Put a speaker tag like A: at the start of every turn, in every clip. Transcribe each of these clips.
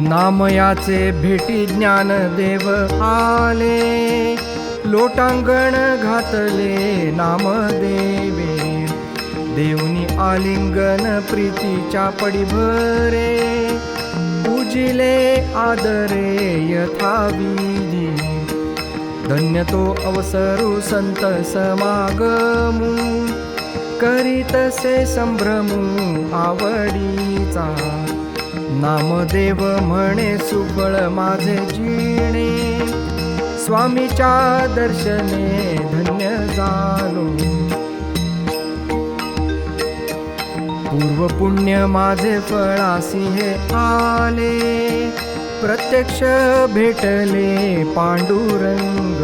A: नामयाचे भेटी ज्ञानदेव आले, लोटांगण घातले नामदेवे. देवनी आलिंगन प्रीतीच्या पडी भरे, पूजिले आदरे यथाविधी. धन्य तो अवसरू संत समागमू, करीतसे संभ्रमू आवडीचा. नामदेव म्हणे सुफळ माझे जीणे, स्वामीच्या दर्शने धन्य झालो. पूर्व पुण्य माझे फळासी हे आले, प्रत्यक्ष भेटले पांडुरंग.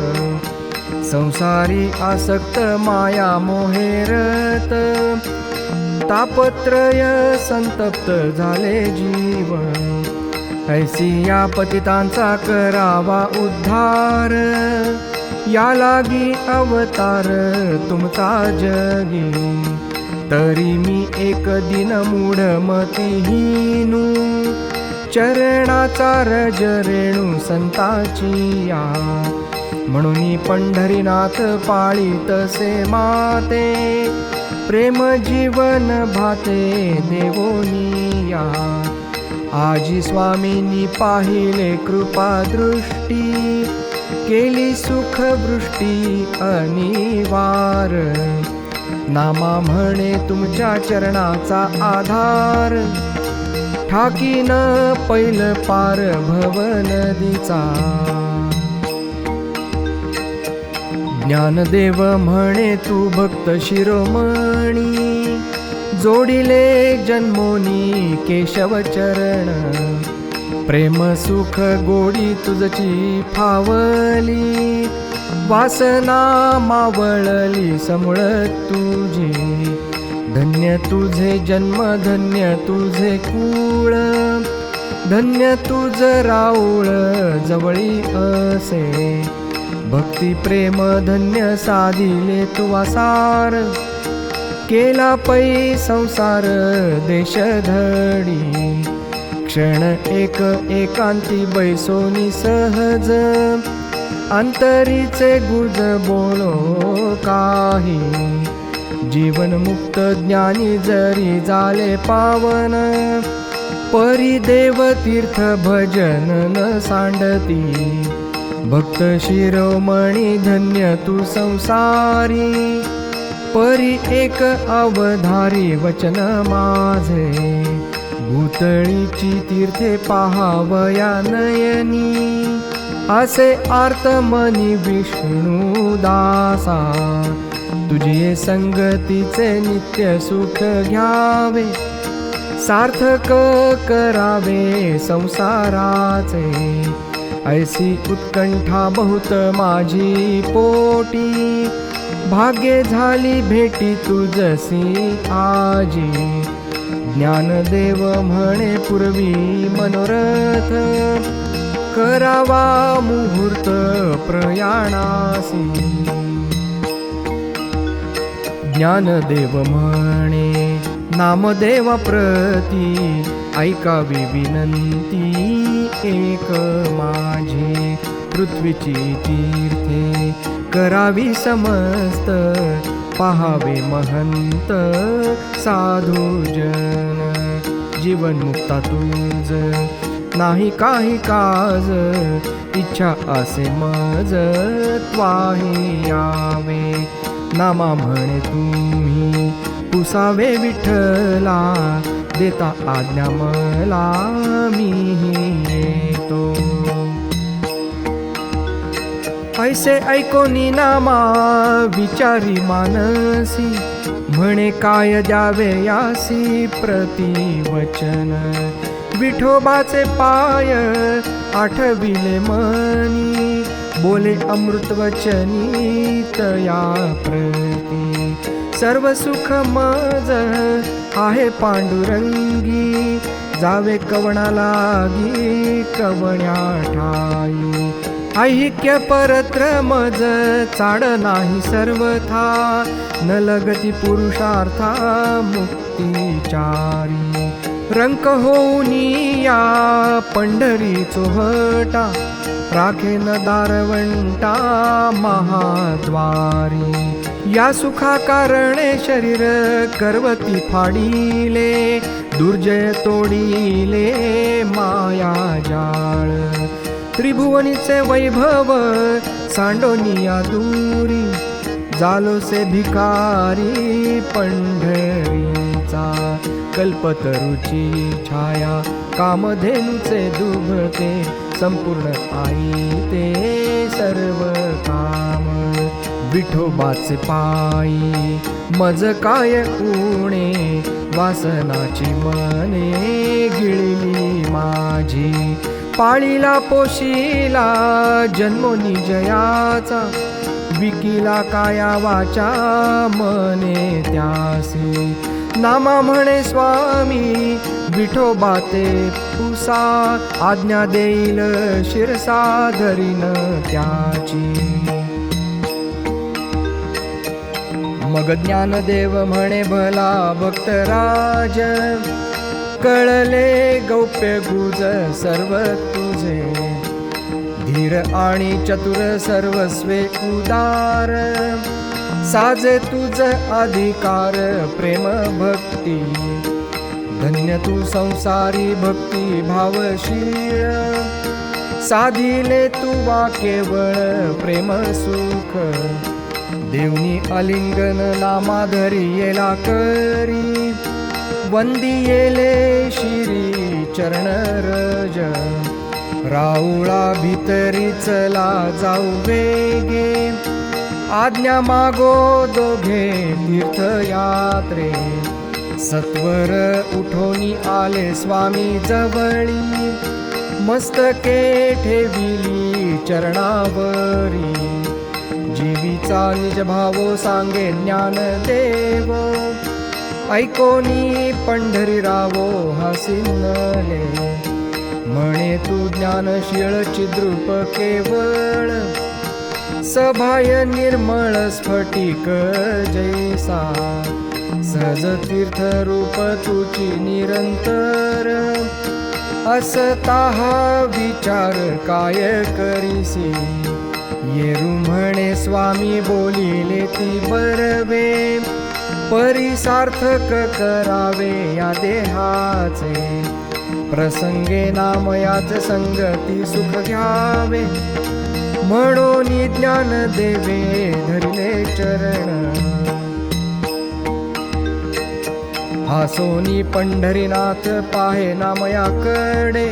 A: संसारी आसक्त माया मोहेरत, तापत्रय संतप्त झाले जीवन. ऐसी या पतितांचा करावा उद्धार, या लागी अवतार तुमचा जगी. तरी मी एक दिन मूढमतीहीनू, चरणाचा रज रेणू संताची या. म्हणून पंढरीनाथ पाळीतसे माते, प्रेम जीवन भाते देवोनिया. आजी स्वामींनी पाहिले कृपा दृष्टी, केली सुखवृष्टी अनिवार. नामा म्हणे तुमच्या चरणाचा आधार, ठाकीन पैल पार भवनदीचा. ज्ञानदेव म्हणे तू भक्त शिरोमणी, जोडिले जन्मोनी केशव चरण. प्रेम सुख गोडी तुझची फावली, वासना मावळली समूळ तुझी. धन्य तुझे जन्म धन्य तुझे कुळ, धन्य तुझ राऊळ जवळी असे. भक्ती प्रेम धन्य साधिले तू आसार, केला पै संसार देशधडी. क्षण एक एकांती बैसोनी सहज, अंतरीचे गुज बोलो काही. जीवन मुक्त ज्ञानी जरी झाले पावन, परी देव तीर्थ भजन न सांडती. भक्त शिरोमणी धन्य तू संसारी, परी एक अवधारी वचन माझे. भूतळीची तीर्थे पाहावया नयनी, असे आर्त मनी विष्णू दासा. तुझे संगतीचे नित्य सुख घ्यावे, सार्थक करावे संसाराचे. ऐसी उत्कंठा बहुत माझी पोटी, भाग्ये झाली भेटी तुझसी आजी. ज्ञानदेव म्हणे पूर्वी मनोरथ, करावा मुहूर्त प्रयाणासी. ज्ञानदेव म्हणे नामदेवा प्रती, ऐकावी विनंती एक माझी. पृथ्वीची तीर्थे करावी समस्त, पाहावे महंत साधुजन. जीवन मुक्ता तुझ नाही काही काज, इच्छा असे मज त्वाही यावे. नामा म्हणे तुम्ही पुसावे विठ्ठला, देता आज्ञा मला मीही येतो. ऐसे ऐकोनी नामा विचारी मानसी, म्हणे काय द्यावे यासी प्रतिवचन. विठोबाचे पाय आठविले मनी, बोले अमृत वचनी तया प्रती. सर्व सुख मज आहे पांडुरंगी, जावे कवणा लागी कवण्या ठाई. ऐक्य परत्र मज चाड नाही सर्वथा, न लगती पुरुषार्था मुक्तिचारी. रंक होऊनी या पंढरी चोहटा, राखेन दारवंटा महाद्वारी। या सुखा कारणे शरीर करवती फाडिले, दुर्जय तोडिले माया जाळ। त्रिभुवनीचे वैभव सांडोनिया दूरी, झालो से भिकारी पंढरीचा। कल्पतरूची छाया कामधेनूचे दुभते, संपूर्ण आई ते सर्व काम। विठोबाचे पायी मज काय उणे, वासनाची मने गिळली माझी। पाळीला पोशिला जन्मोनी जयाचा, विकिला काया वाचा मने त्यासी। नामा म्हणे स्वामी विठोबा ते पुसा, आज्ञा देईल शिरसा धरीन त्याची। मग ज्ञानदेव म्हणे भला भक्तराज, कळले गौप्य गुज सर्व तुझे। धीर आणि चतुर सर्वस्वे उदार, साजे तुझ अधिकार प्रेम भक्ती। धन्य तू संसारी भक्ती भावशीळ, साधिले तू वा केवळ प्रेम सुख। देवनी अलिंगन नामाधरी येला करी, वंदियेले शिरी चरण रज। राऊळा भितरी चला जाऊ वेगे, आज्ञा मागो दोघे तीर्थयात्रे। सत्वर उठोनी आले स्वामी जवळी, मस्तके ठेविली चरणावरी। जीवीचा निज भावो सांगे ज्ञानदेव, ऐकोनी पंढरी रावो हसिनले। म्हणे तू ज्ञानशीळ चिद्रूप केवळ, सभाय निर्मळ स्फटिक जैसा। सहज तीर्थ रूप तुची निरंतर, असता हा विचार काय करीसी। येरू म्हणे स्वामी बोलिले ती बरवे, परी सार्थक करावे या देहाचे। प्रसंगे नामयाच संगती सुख घ्यावे, म्हणून ज्ञान देवे धरिले चरण। हासोनी पंढरीनाथ पाहे नामयाकडे,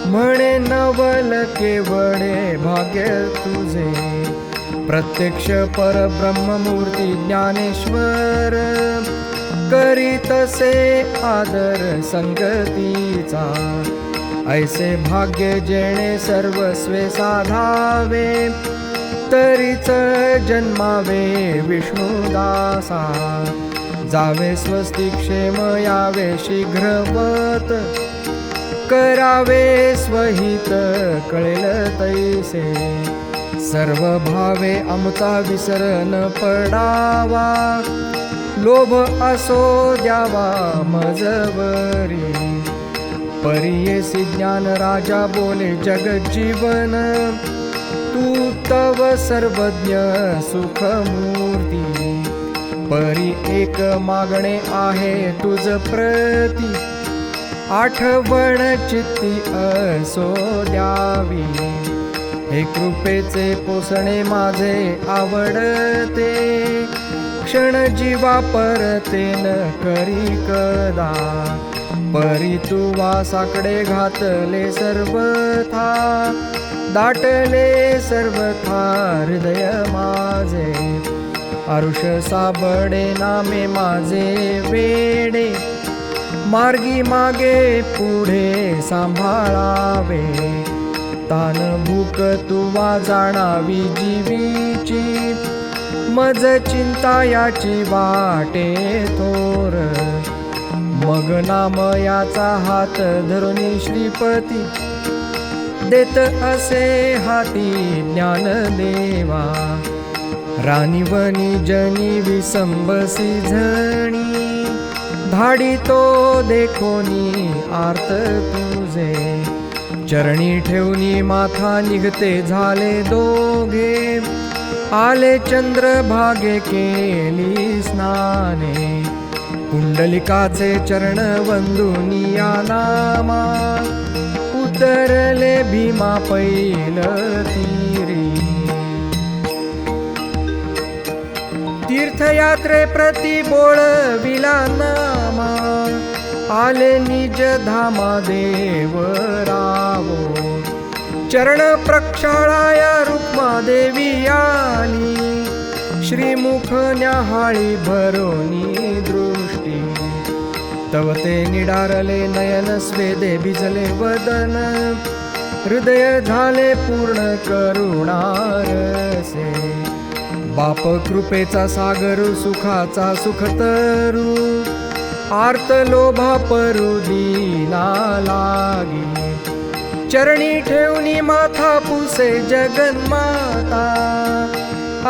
A: म्हणे नवल केवळे भाग्य तुझे। प्रत्यक्ष परब्रह्ममूर्ती ज्ञानेश्वर, करीतसे आदर संगतीचा। ऐसे भाग्य जेणे सर्वस्वे साधावे, तरीच जन्मावे विष्णुदासा। जावे स्वस्ती क्षेम यावे शीघ्रवत, करावे स्वहित कळेल तैसे। सर्व भावे आमचा विसर न पडावा, लोभ असो द्यावा मजवरी। परियेसी ज्ञान राजा बोले जगज्जीवन, तू तव सर्वज्ञ सुखमूर्ती। परी एक मागणे आहे तुझ प्रती, आठवण चित्ती असो द्यावी। हे कृपेचे पोसणे माझे आवडते, क्षण जीवा परते न करी कदा। परी तू वासाकडे घातले सर्वथा, दाटले सर्वथा हृदय माझे। आरुष साबडे नामे माझे वेडे, मार्गी मागे पुढे सांभाळावे। तान भूक तुवा जाणावी जीवीची, मज चिंता याची वाटे थोर। मग नाम याचा हात धरुनी श्रीपती, देत असे हाती ज्ञान देवा। राणीवनी जनी विसंबसी झणी, धाडी तो देखोनी आर्त तुझे, चरणी ठेवणी माथा निघते झाले दोघे. आले चंद्रभागे केली स्नाने, पुंडलिकाचे चरण वंदुनिया नामा. उतरले भीमा पैल तीरी, तीर्थयात्रे प्रति बोळविला नामा. आले निज धामा देव रावो, चरण प्रक्षाळाया रुक्मा देवी आली. श्रीमुख न्याहाळी भरोनी दृष्टी, तव ते निडारले नयन स्वेदे भिजले वदन. हृदय झाले पूर्ण करुणारसे, बाप कृपेचा सागर सुखाचा सुखतरू. आर्त लोभा परू दीना लागी, चरणी ठेवणी माथा पुसे जगन्माता.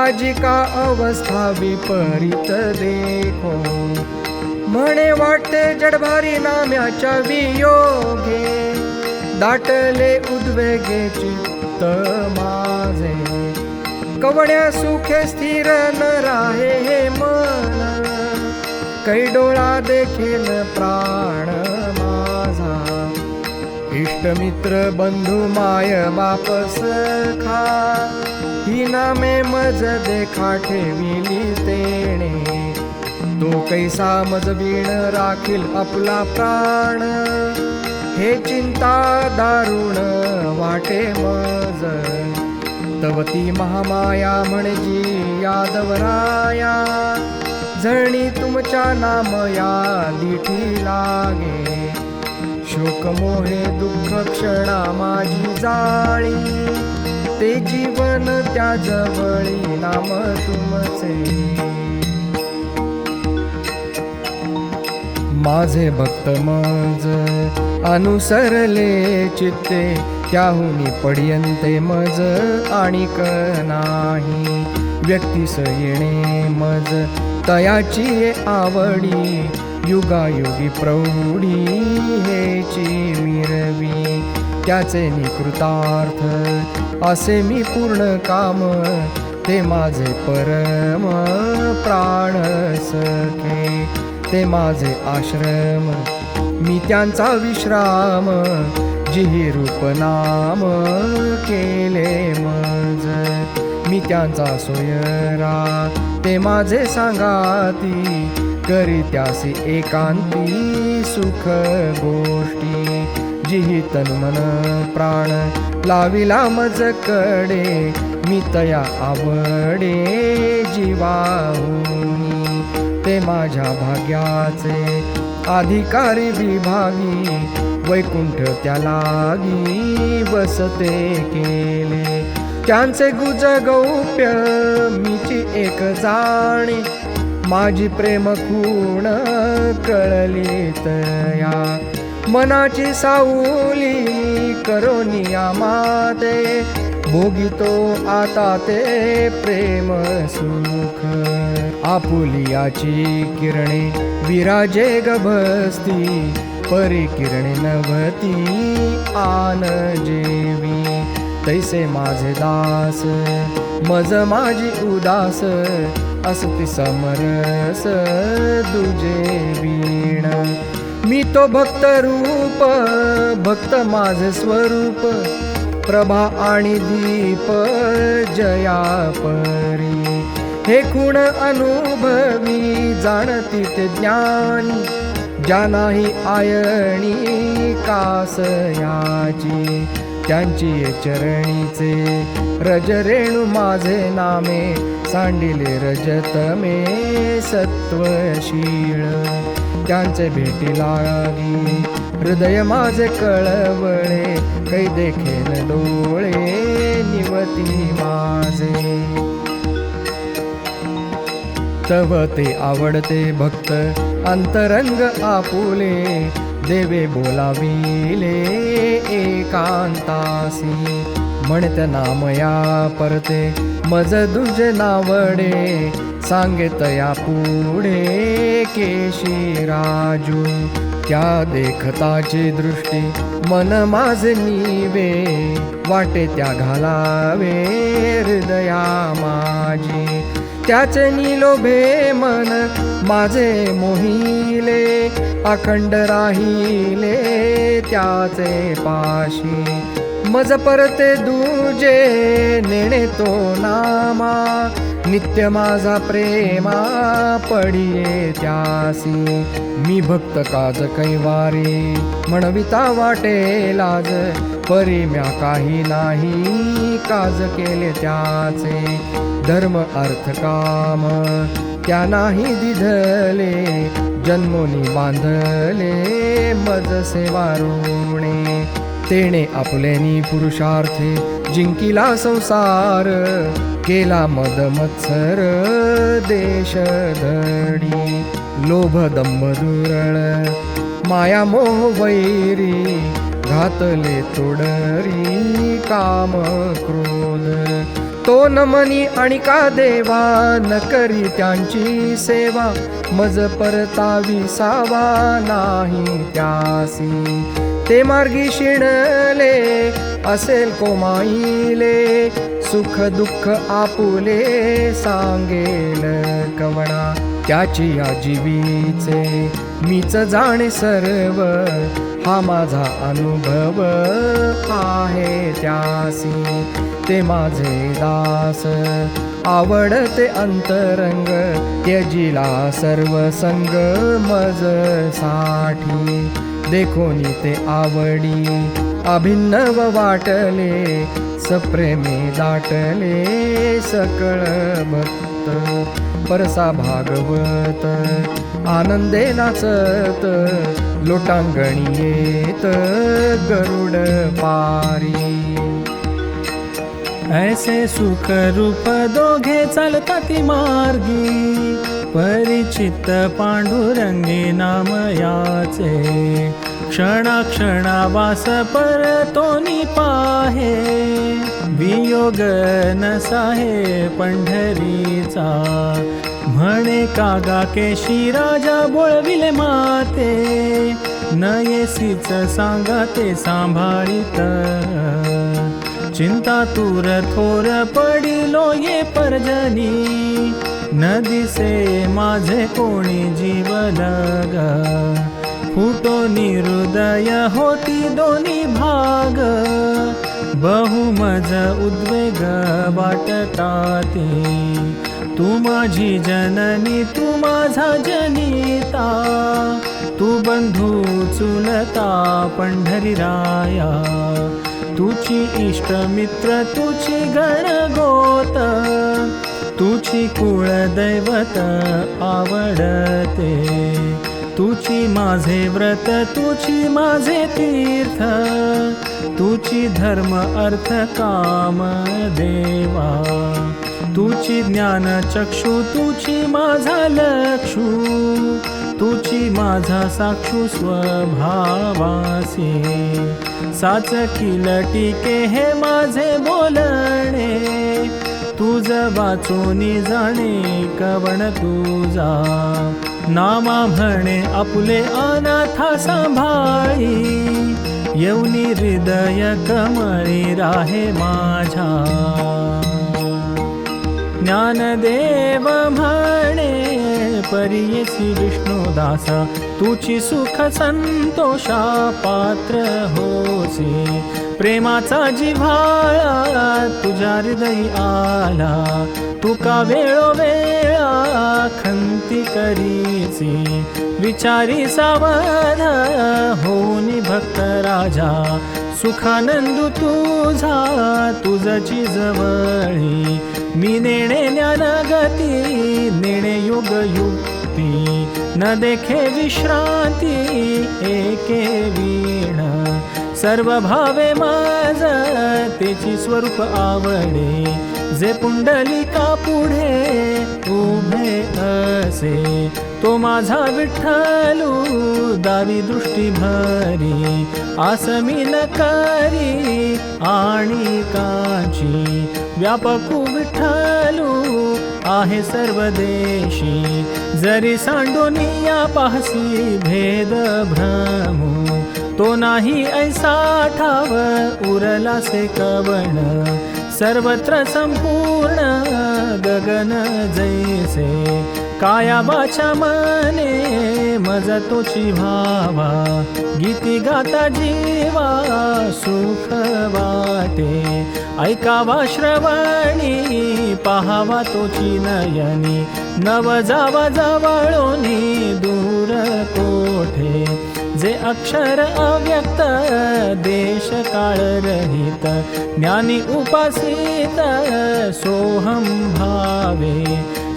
A: आजी का अवस्था विपरीत देखो, म्हणे वाटते जडभारी नाम्याच्या वियोगे. दाटले उद्वेगे चित्त माझे, कवड्या सुखे स्थिर न राहे हे मन. कै डोळा देखेल प्राण माझा, इष्टमित्र बंधू माय बाप सखा. ही नामे मज देखा ठेविली तेणे, तो कैसा मज वीण राखील आपला प्राण. हे चिंता दारुण वाटे मज, तवती महामाया म्हणजे यादवराया. जळणी तुमच्या नामया दिठी लागे, शोक मोहे दुःख क्षणा माझी जाळी. ते जीवन त्या जवळी नाम तुमचे. माझे भक्त मज अनुसरले चित्ते, त्याहुनी पडियंते मज आणिक नाही. व्यक्तीस येणे मज तयाची आवडी, युगायुगी प्रौढी हेची मिरवी. त्याचे निकृतार्थ असे मी पूर्ण काम, ते माझे परम प्राण सखे. ते माझे आश्रम मी त्यांचा विश्राम, जिही रूप नाम केले मज. मी त्यांचा सोयरा ते माझे सांगाती, करी त्यासी एकांती सुख गोष्टी. जिही तन मन प्राण लाविला मज कडे, मी तया आवडे जीवाहुनी. ते माझ्या भाग्याचे अधिकारी विभागी, वैकुंठ त्या लागी वसते केले. त्यांचे गुज गौप्य मीची एक जाणे, माझी प्रेम खूण कळली तया. मनाची साऊली करोनिया माते, भोगितो आता ते प्रेम सुख. आपुलियाची किरणे विराजे गभस्ती, परी किरणे नभती आन जेवी. तैसे माझे दास मज माझी उदास, असती समरस दुजे वीण. मी तो भक्त रूप, भक्त माझे स्वरूप, प्रभा आणि दीप जया परी. हे गुण अनुभवी जाणती ते ज्ञानी, ज्या नाही आयणी कासयाची. त्यांची चरणीचे रज रेणू माझे नामे, सांडिले रजत मे सत्वशीळ. त्यांचे भेटी लागी हृदय माझे कळवळे, कै देखेन डोळे निवती माझे. तव ते आवडते भक्त अंतरंग आपुले, देवे बोलाविले एकांतासी. म्हणत नामया परते मज दुज नावडे सांगे तया पुढे केशी राजू त्या देखताची दृष्टी मन माझे नीवे वाटे त्या घालावे हृदया माझी त्याचे निलोभे मन माझे मोहिले अखंड राहिले त्याचे पाशी मज परते दुजे नेणे तो नामा नित्य माझा प्रेमा पडिये त्यासी मी भक्त काज कैवारी म्हणविता वाटे लाज परी म्या काही नाही काज केले त्याचे धर्म अर्थ काम त्या नाही दिधले जन्मोनी बांधले मज सेवा ऋणे तेणे आपलेनी पुरुषार्थे जिंकिला संसार केला मद मत्सर देश धडी लोभ दंभ दुरळ माया मोह वैरी घातले तोडरी काम क्रोध तो न मनी आणि का देवा न करी त्यांची सेवा मज परतावी सावा नाही त्यासी ते मार्गी शिणले असेल कोमाईले सुख दुःख आपुले सांगेल कवणा त्याची या जीवीचे मीच जाणे सर्व हा माझा अनुभव आहे त्यासी ते माझे दास आवडते अंतरंग त्यजिला सर्व संग मज साठी देखोनी ते आवडी अभिन्नव वाटले सप्रेमे दाटले सकळ भक्त परसा भागवत आनंदे नाचत लोटांगणी येत गरुड पारी
B: ऐसे सुख रूप दोघे चालतात मार्गी परिचित पांडुरंगी नाम याचे क्षणाक्षणा वास परतोनी पाहे वियोग नसाहे पंढरीचा म्हणे कागा केशी राजा बोळविले माते न येसीच सांगा ते सांभाळीत चिंता तूर थोर पडिलो ये पर्जनी न दिसे माझे कोणी जीवलग फुटो हृदय होती दोन्ही भाग बहुमज उद्वेग वाटताती तू माझी जननी तू माझा जनिता तू बंधू चुलता पंढरी राया तुझी इष्ट मित्र तुझी गणगोत तुझी कुळदैवत आवडते तुझी माझे व्रत तुझी माझे तीर्थ तुझी धर्म अर्थ काम देवा तुझी ज्ञान चक्षु तुझी माझा लक्षु तुझी माझा साक्षु स्वभावासी साच किलटिके हे माझे बोलणे तुझ वाचोनी जाणे कवण तुझा नामा म्हणे आपुले अनाथा सांभाळी येऊनी हृदय कमळी राहे माझा ज्ञानदेव म्हणे परियसी विष्णुदासा तुझी सुख संतोषा पात्र होसी प्रेमाचा जिव्हाळा तुझ्या हृदयी आला तुका वेळोवेळा खंती करीसी विचारी सावध होनी भक्त राजा सुखानंदू तुझा तुझची जवळी मी नेणे ज्ञानगती नेणे योग युक्ती न देखे विश्रांती एके वीण सर्व भावे माझ तेची स्वरूप आवडे जे पुंडलिका पुढे उभे असे तो माझा विठ्ठलू दावी दृष्टी भरी आसमी न करी आणि कांची व्यापकू विठ्ठलू आहे सर्व देशी जरी सांडोनिया पाहसी भेद भ्रमू तो नाही ऐसा ठाव उरला से कवण सर्वत्र संपूर्ण गगन जैसे काया वाचा मने मज तोची भावा गीती गाता जीवा सुख वाटे ऐकावा श्रवणी पहावा तोची नयनी नव जावा जवळोनी दूर कोठे जे अक्षर अव्यक्त देश काळ रहित ज्ञानी उपासित सोहम भावे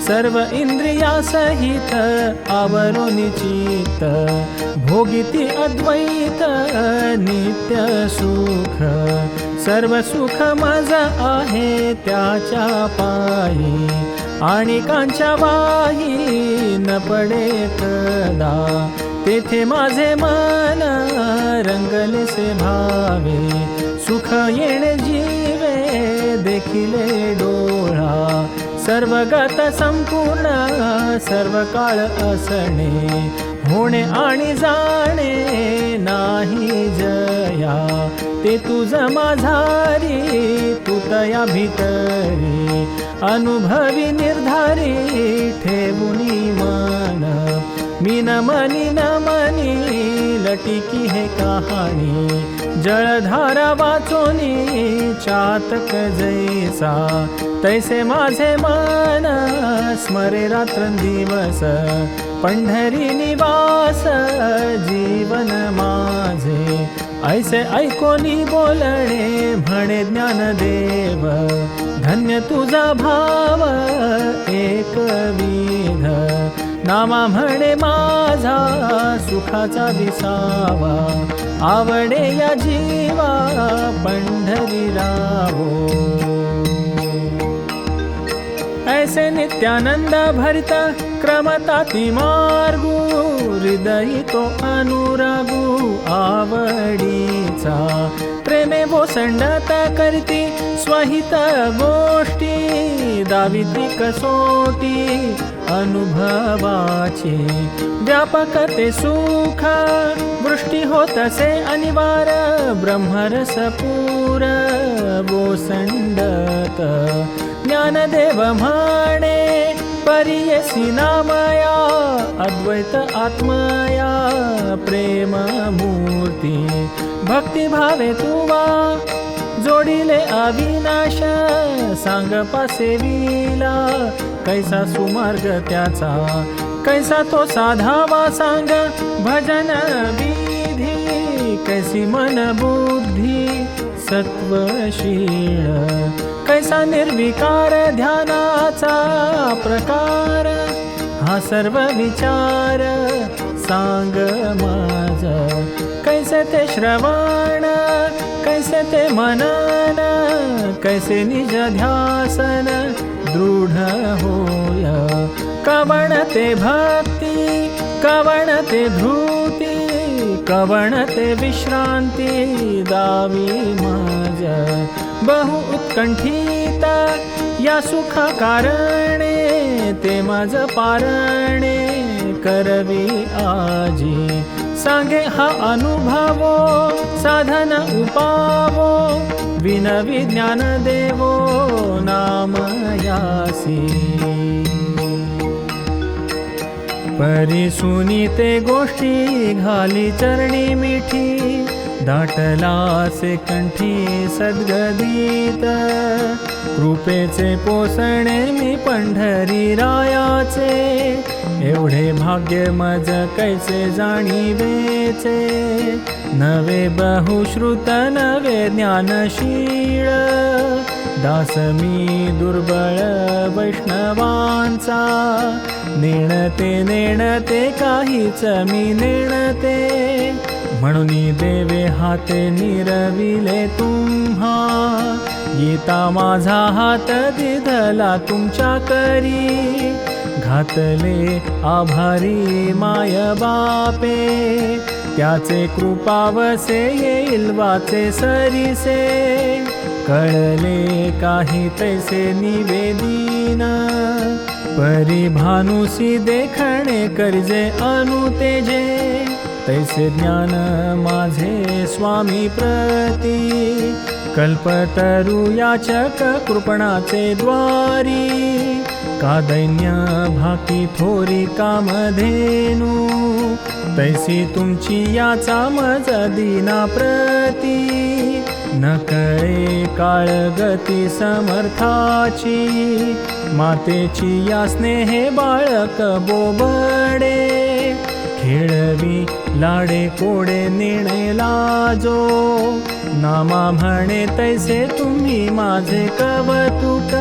B: सर्व इंद्रिया सहित आवरोनी चित्त भोगिती अद्वैत नित्य सुख सर्व सुख माझा आहे त्याच्या पायी आणि कांच्या वाही न पडे कदा तेथे माझे मन रंगले से भावे सुख येणे जीवे देखिले डोळा सर्वगत संपूर्ण सर्व काळ असणे होणे आणि जाणे नाही जया ते तुझ माझारी तू तया भीतरी अनुभवी निर्धारी ठेवुनी मन मी न मनी लटिकी हे कहाणी जळधारा वाचोनी चातक जैसा तैसे माझे मन स्मरे रात्रंदिवस पंढरी निवास जीवन माझे ऐसे ऐकोनी बोलणे म्हणे ज्ञानदेव धन्य तुझा भाव एकविध नामा म्हणे माझा सुखाचा विसावा आवडे या जीवा पंढरी रावो ऐसे नित्यानंद भरित क्रमताती मार्गू हृदयी तो अनुरागू आवडीचा प्रेमे बोसंडत करती स्वहित गोष्टी दाविती कसोटी अनुभवाची व्यापकते सुख वृष्टी होतसे अनिवार ब्रह्मरस पूर बोसंडत ज्ञानदेव म्हणे परियसी नामया अद्वैत आत्मया प्रेम मूर्ती भक्ती भावे तुवा जोडिले अविनाश सांग पासेविला कैसा सुमार्ग त्याचा कैसा तो साधावा सांग भजन विधी कैसी मन बुद्धी सत्वशील कैसा निर्विकार ध्यानाचा प्रकार हा सर्व विचार सांग माझ कैसे ते श्रवण कैसे ते मनन कैसे निज ध्यासन दृढ होय कवण ते भक्ती कवण ते धृती कवण ते विश्रांती दावी माझ बहु उत्कंठित या सुख कारणे ते माझ पारणे करवी आजी सांगे हा अनुभवो साधन उपावो विनवी ज्ञान देवो नाम यासी परिसुनी ते गोष्टी घाली चरणी मिठी दाटला से कंठी सद्गदित कृपेचे पोसणे मी पंढरी रायाचे एवढे भाग्य मज कैसे जाणीवेचे नवे बहुश्रुत नवे ज्ञानशीळ दास मी दुर्बळ वैष्णवांचा नेणते काहीच मी नेणते म्हणून देवे हाते निरविले तुम्हा, येता माझा हात दिधला तुमच्या करी, घातले आभारी माय बापे, त्याचे कृपावसे येईल वाचे सरीसे, कळले काही तैसे निवेदीन, परिभानुसी देखणे कर्जे अनुतेजे, तैसे ज्ञान माझे स्वामी प्रती, कल्पतरु याचक कृपणाचे द्वारी, कादैन्य भाकी थोरी कामधेनु, तैसी तुमची याचा मज दीना प्रती, न कळे काळ गती समर्थाची, मातेची या स्नेहे बाळक बोबडे, खेळवी लाडे कोडे नेणे लाजो, नामा म्हणे तैसे तुम्ही माझे कवतुक,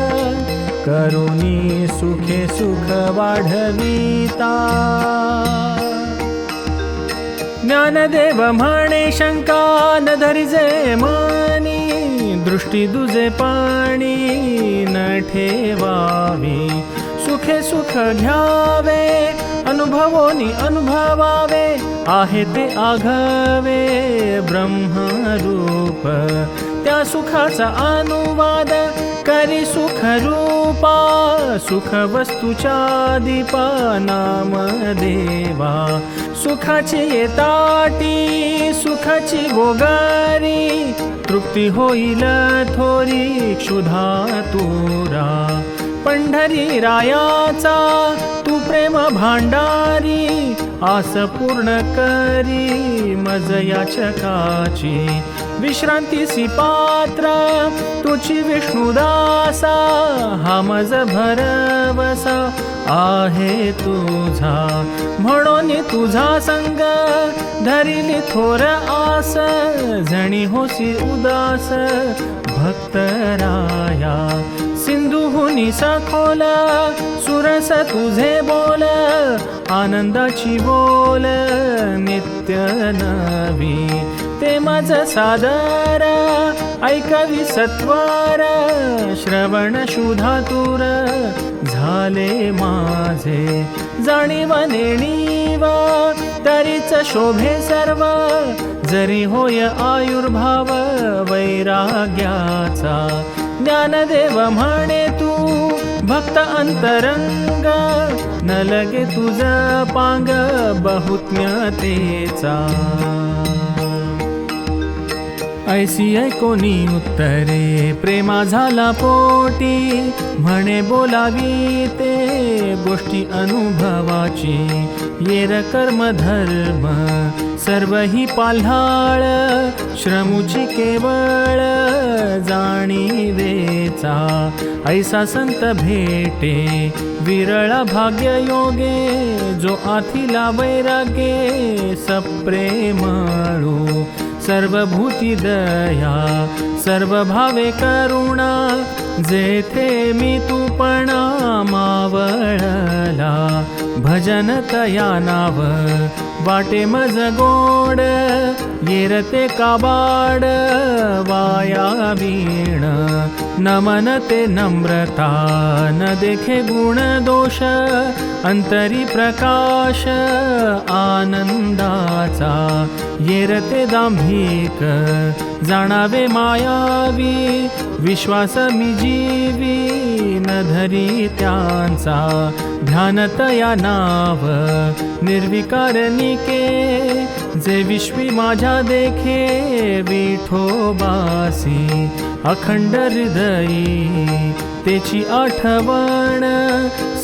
B: करुणी सुखे सुख वाढविता, ज्ञानदेव म्हणे शंका न धरिजे मनी, दृष्टी दुजे पाणी न ठेवावी, सुखे सुख घ्यावे अनुभवोनी अनुभवावे, आहे ते आघावे ब्रह्मरूप, त्या सुखाचा अनुवाद करी सुख रूपा, सुख वस्तूच्या दीपा नाम देवा, सुखाची येताटी सुखाची गोगारी, तृप्ती होईल थोरी क्षुधा तुरा, पंढरी रायाचा तू प्रेम भांडारी, आस पूर्ण करी मज याचकाची, विश्रांतीसी पात्र तुझी विष्णुदासा, हा मज भरवसा आहे तुझा, म्हणून तुझा संग धरिली थोर आस, जणी होसी उदास भक्तराया, सिंधुहुनी सखोल सुरस तुझे बोल, आनंदाची बोल नित्य नवी, ते माझ सादर ऐकवी सत्वर, श्रवण शुधातुर झाले माझे, जाणीव नेणीव तरीच शोभे सर्व, जरी होय आयुर्भाव वैराग्याचा, ज्ञानदेव म्हणे तू भक्त अंतरंग, न लगे तुझ पांग बहुज्ञतेचा, ऐसी ऐकोनी उत्तरे प्रेमा झाला पोटी, म्हणे बोलावी ते गोष्टी अनुभवाची, येर कर्म धर्म सर्व ही पाल्हाळ, श्रमुची केवळ जाणीवेचा, ऐसा संत भेटे विरळ भाग्य योगे, जो आथिला वैराग्ये सप्रेमळू, सर्वभूती दया सर्व भावे करुणा, जेथे मी तूपणा मावळला, भजन तया नाव वाटे मज गोड, येरते काबाड वाया वीण, नमन ते नम्रता न देखे गुण दोष, अंतरी प्रकाश आनंदाचा, येरते दांभिक जाणावे मायावी, विश्वास मी जीवी न धरी त्यांचा, ध्यान तया नाव निर्विकार निके, जे विश्वी माझ्या देखे विठोबासी, अखंड हृदयी तेची आठवण,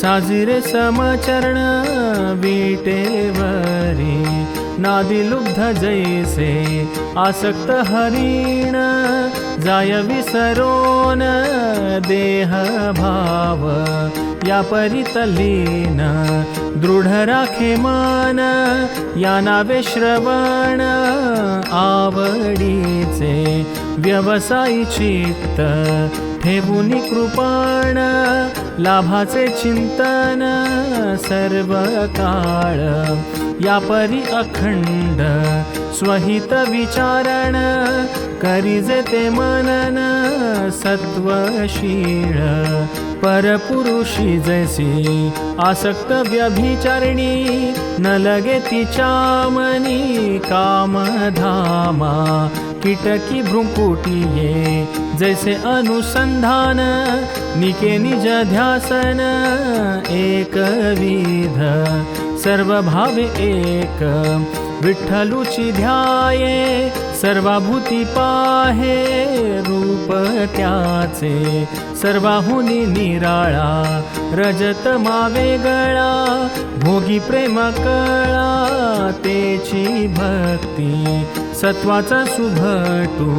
B: साजिरे समचरण विटेवरी, नादी लुब्ध जैसे आसक्त हरिण, जाय विसरोन देह भाव, या परितलीन दृढ राखे मन, या नावे श्रवण आवडीचे, व्यवसायी चित्त ठेवूनी कृपाण लाभाचे चिंतन सर्व काळ, या परी अखंड स्वहित विचारण करीजे ते मनन सत्वशीळ, परपुरुषी जैसी आसक्त व्यभिचारिणी न लगे तिच्या मनी कामधामा, कीटकी भ्रुकुटिये जैसे अनुसंधान निके निज ध्यासन एकविध, सर्व भावे एक विठ्ठलुची ध्याये, सर्वाभूती पाहे रूप त्याचे, सर्वाहुनी निराळा रजत मावे गळा, भोगी प्रेम कळा तेची भक्ती, सत्वाचा सुभटू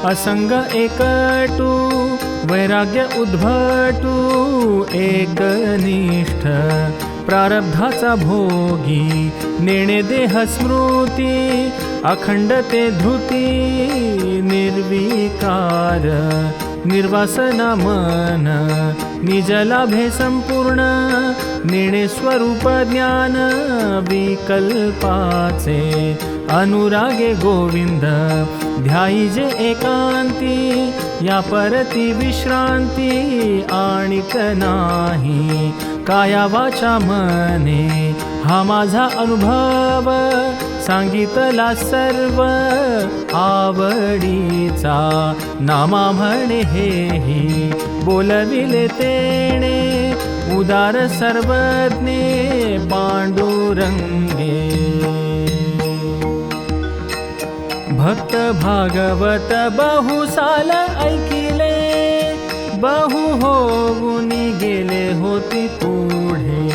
B: असंग एकटू, वैराग्य उद्भटू एकनिष्ठ, प्रारब्धाचा भोगी नेणे देह स्मृती, अखंडते धृती निर्विकार, निर्वासना मन निज लाभे संपूर्ण, नेणे स्वरूप ज्ञान विकल्पाचे, अनुरागे गोविंद ध्याईजे एकांती, या परती विश्रांती आणिक नाही, काया वाचा मने हा माझा अनुभव, सांगितला सर्व आवडीचा, नामा म्हणे हेही बोलविले तेणे, उदार सर्वज्ञे पांडुरंगे, भक्त भागवत बहुसाल ऐकिले, बहु होऊनी गेले होती पुढे,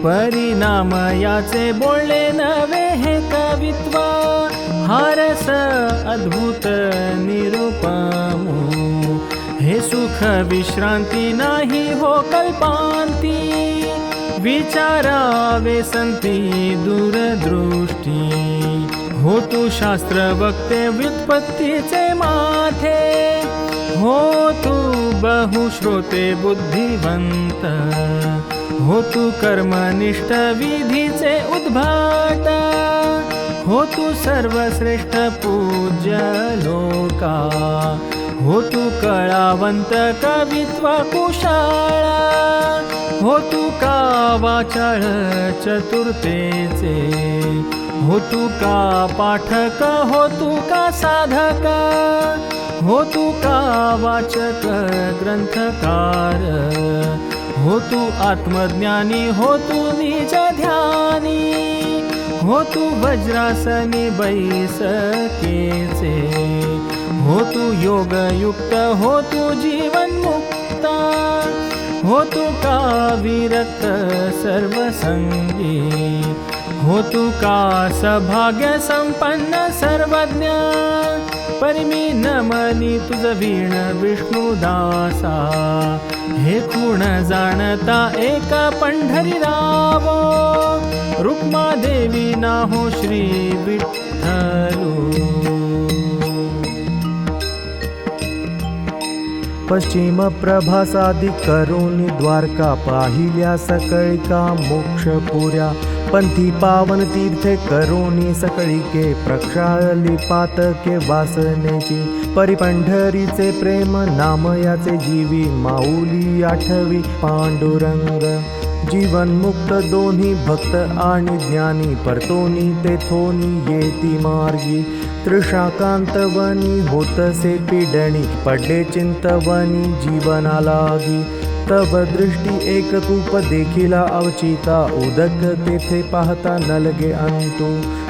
B: परिणाम याचे बोलले नवे हे कवित्व, हारस अद्भुत निरुपमू, हे सुख विश्रांती नाही हो कल्पांती, विचारावे संती दूरदृष्टी, हो तू शास्त्र वक्ते व्युत्पत्तीचे माथे, हो तू बहुश्रोते बुद्धिवंत, हो तू कर्मनिष्ठ विधीचे उद्भाट, हो तू सर्वश्रेष्ठ पूज्य लोका, हो तू कळावंत कवित्व कुशाळा, हो तू का वाचाळ चतुर्तेचे, हो तू का पाठक, हो तू का साधक, हो तू का वाचक ग्रंथकार, हो तू आत्मज्ञानी, हो तू निज ध्यानी, हो तू वज्रासनी बैसकेचे, हो तू योगयुक्त, हो तू जीवन मुक्त, हो तू का विरक्त सर्वसंगी, हो तू का सभाग्य संपन्न सर्वज्ञ, परिमी नमनी तुझ वीण विष्णुदासा, हे खूण जाणता एक पंढरी रावो, रुक्मा देवी नाहो श्री विठ्ठलू.
A: पश्चिम प्रभासादी करुणी द्वारका, पाहिल्या सकळिका मोक्षपुऱ्या, पंथी पावन तीर्थे करुणी सकळिके, प्रक्षाळली पातके वासनेची, परिपंढरीचे प्रेम नाम याचे जीवी, माऊली आठवी पांडुरंग, जीवन मुक्त दोन्ही भक्त आणि ज्ञानी, परतोनी तेथोनी येती मार्गी, तृषाकांतवनी होतसे पिडणी, पडले चिंतवनी जीवना लागी, तव दृष्टी एककूप देखिला अवचिता, उदक तेथे पाहता नलगे अंतु,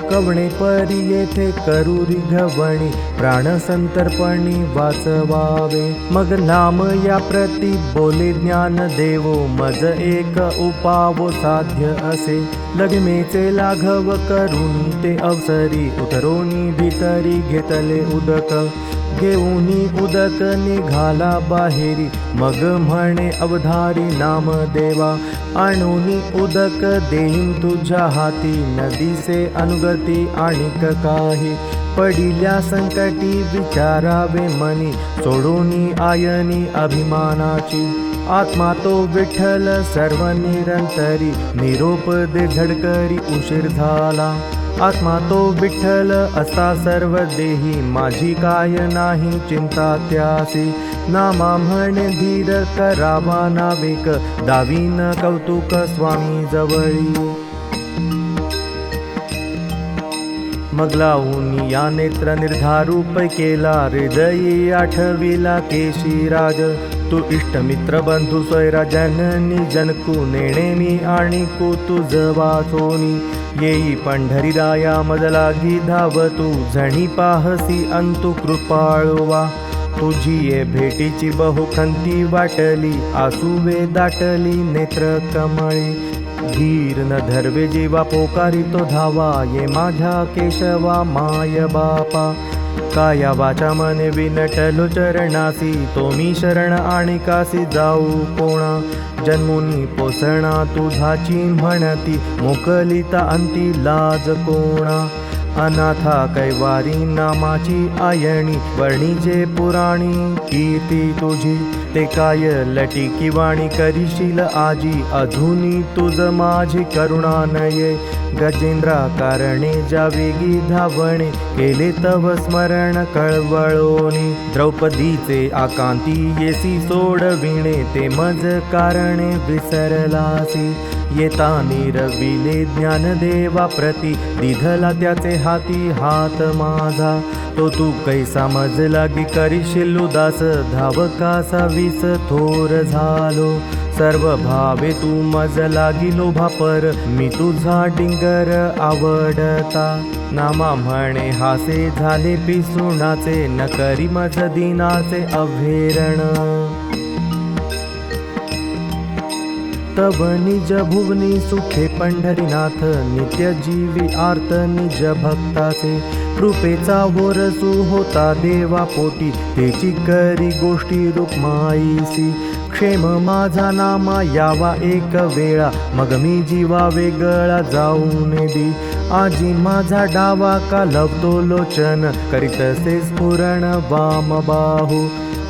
A: कवणे परी येथे करुरी घवणी, प्राण संतर्पणी वाचवावे, मग नाम या प्रती बोले ज्ञान देवो, मज एक उपावो साध्य असे, लग्मेचे लाघव करून ते अवसरी, उतरोनी भीतरी घेतले उदक, घेऊनी उदक निघाला बाहेरी, मग म्हणे अवधारी नाम देवा, आणूनी उदक देईन तुझ्या हाती, नदीसे अनुगती आणिक काही, पडिल्या संकटी विचारावे मनी, सोडूनी आयनी अभिमानाची. आत्मा तो विठ्ठल सर्व निरंतरी, निरोप दे झडकरी उशीर झाला. आत्मा तो विठ्ठल असता सर्व देही, माझी काय नाही चिंता त्यासी. नामा म्हणे धीर करावा नावेक, दावीन कौतुक स्वामी जवळी. मग लावून या नेत्र निर्धारूप केला, हृदयी आठविला केशीराज. तू इष्टमित्र बंधू स्वैरा जननी जनकू, नेणे मी आणि को तुझ वाचोनी. येई पंढरीराया मज लागी धाव, तू झणी पाहसी अंतु कृपाळुवा. तुझी ये भेटीची बहुखंती वाटली, आसुवे दाटली नेत्र कमळी. धीर न धरवे जीवा पोकारी तो धावा, ये माझ्या केशवा माय बापा. काया वाचा मने विनटलो चरणासी, तो मी शरण आणि कासी जाऊ कोणा. जन्मुनी पोसणा तुझाची म्हणती, मोकलिता अंती लाज कोणा. अनाथा कैवारी नामाची आयणी, वर्णीचे पुराणी कीर्ती तुझी. ते काय लटी वाणी करीशील आजी, अधुनी तुझ माझी करुणा नये. गजेंद्रा कारणे ज्या वेगी धावणे, केले तव स्मरण कळवळोनी. द्रौपदीचे आकांती येसी सोडविणे, ते मज कारणे विसरलासी. येता निरविले ज्ञानदेवा प्रती, दिधला त्याचे हाती हात माझा. तो तू कैसा मज लागी करीशील उदास, धावकासा विस थोर झालो. सर्व भावे तू मज लागी लोभापर, मी तुझा डिंगर आवडता. नामा म्हणे हासे झाले पिसुणाचे, न करी मज दिनाचे अभेरण. तव निज भुवनी सुखे पंढरीनाथ, नित्य जीवी आर्त निज भक्ताचे. कृपेचा वरसू होता देवा पोटी, तेची करी गोष्टी रुक्माईसी. क्षेम माझा नामा यावा एक वेळा, मग मी जीवा वेगळा जाऊन दी. आजी माझा डावा का लवतो लोचन, करीतसे स्फुरण वाम बाहू.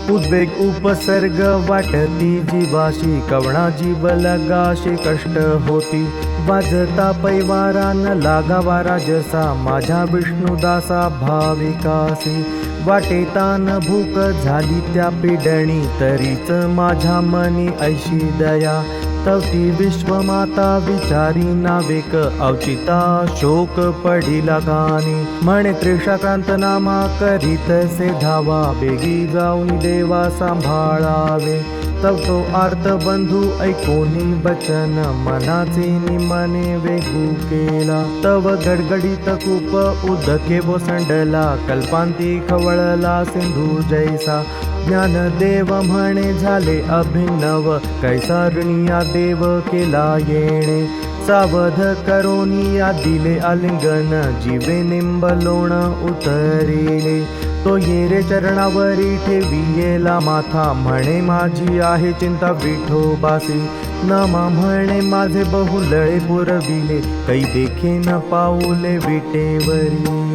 A: उद्वेग उपसर्ग वाटती जीवाशी, कवणा जीव लगाशी कष्ट होती. वाजता पैवारा न लागावा राजसा, माझ्या विष्णुदासा भाविकासी. वाटेतान भूक झाली त्या पिडणी, तरीच माझ्या मनी ऐशी दया. तवती विश्वमाता विचारी नावेक, अवचिता शोक पडिला गाणी. म्हणे त्रिशाक्रांत नामा करीतसे धावा, बेगी जाऊन देवा सांभाळावे. तव तो आर्त बंधू ऐकोनी वचन, मनाचे निमने वेगू केला. तव गडगडीत कूप उदके बोसंडला, कल्पांती खवळला सिंधू जैसा. ज्ञानदेव म्हणे झाले अभिनव, कैसा ऋणिया देव केला येणे. सावध करोनिया दिले आलिंगन, जीवे निंबलोण उतरिले. तो ये रे चरणावरी ठेवी येला माथा, म्हणे माझी आहे चिंता विठोबासी. नामा म्हणे माझे बहुलळे पुरविले, कै देखे न पाऊले विटेवरी.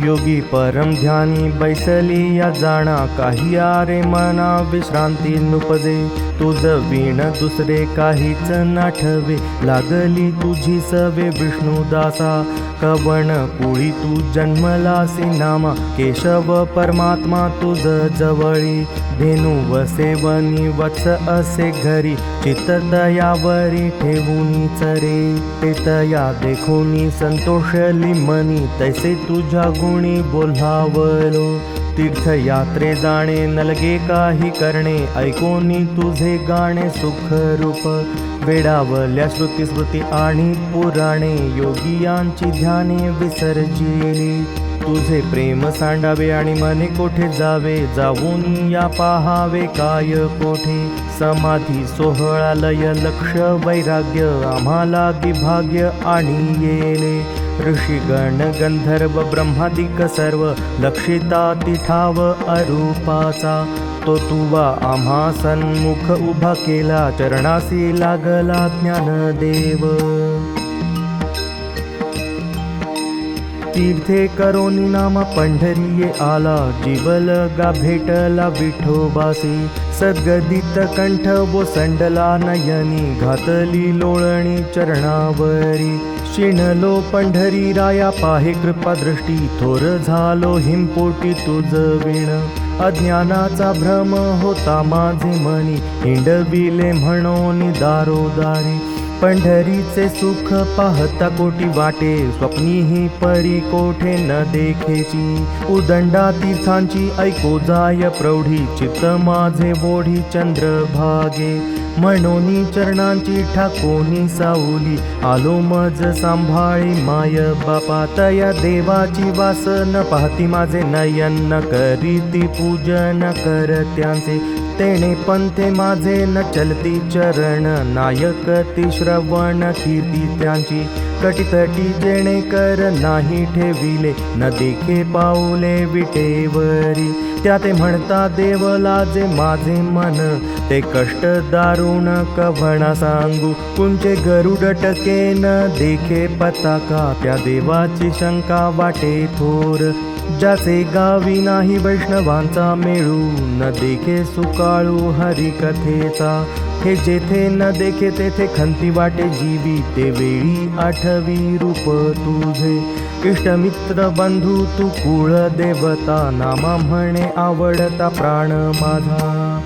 A: योगी परम ध्यानी बैसली या जाणा, काही आरे मना विश्रांती नुपजे. तुझ वीण दुसरे काहीच नाठवे, लागली तुझी सवे विष्णुदासा. कवण कुळी तू जन्मलासी नामा, केशव परमात्मा तुझ जवळी. धेनू वसेवनी वत्स असे घरी, चित्तयावरी ठेवूनी चरे. तेतया देखोनी संतोषली मनी, तैसे तुझ्या गुणी बोलावलो. तीर्थयात्रे जाणे नलगे काही करणे, ऐकोनी तुझे गाणे सुखरूप. वेडावल्या श्रुती स्मृती आणि पुराणे, योगियांची ध्याने विसर्जिली. तुझे प्रेम सांडावे आणि मने कोठे जावे, जाऊन या पाहावे काय कोठे. समाधी सोहळा लय लक्ष वैराग्य, आम्हाला भाग्य आणि येले. ऋषीगण गंधर्व ब्रह्मादिक सर्व, लक्षिता तिठाव अरूपाचा. तो तुवा आम्हा सन्मुख उभा केला, चरणासी लागला ज्ञानदेव. तीर्थे करोनी नाम पंढरीये आला, जीवल गा भेटला विठोबासी. सद्गदित कंठ वो संडला नयनी, घातली लोळणी चरणावरी. शिणलो पंढरी राया पाहे कृपा दृष्टी, थोर झालो हिमपोटी तुझ विण. अज्ञानाचा भ्रम होता माझे मनी, हिंडविले म्हणून दारोदारी. पंढरीचे सुख पाहता कोटी वाटे, स्वप्नीही परी कोठे न देखेची. उदंडा तीर्थांची ऐको जाय प्रौढी, चित्त माझे ओढी चंद्रभागे. म्हणोनी चरणांची ठाकोनी सावली, आलो मज सांभाळी माय बापा. तया देवाची वास न पाहती माझे नयन, न करीती पूजन करत्यांचे. तेणे पंथे माझे न चलती चरण, नायक ती श्रवण कीर्ती त्यांची. कटितटी जेणे कर नाही ठेविले, न देखे पाऊले विटेवरी. त्या ते म्हणता देव लाजे माझे मन, ते कष्ट दारुण कवणा सांगू. कुंचे गरुड टके न देखे पताका, त्या देवाची शंका वाटे थोर. ज्याचे गावी नाही वैष्णवांचा मेळू, न देखे सुकाळू हरिकथेचा. हे जेथे न देखे तेथे खंती वाटे जीवी, ते वेळी आठवी रूप तुझे. इष्टमित्र बंधू तू कुळ देवता, नामा म्हणे आवडता प्राण माझा.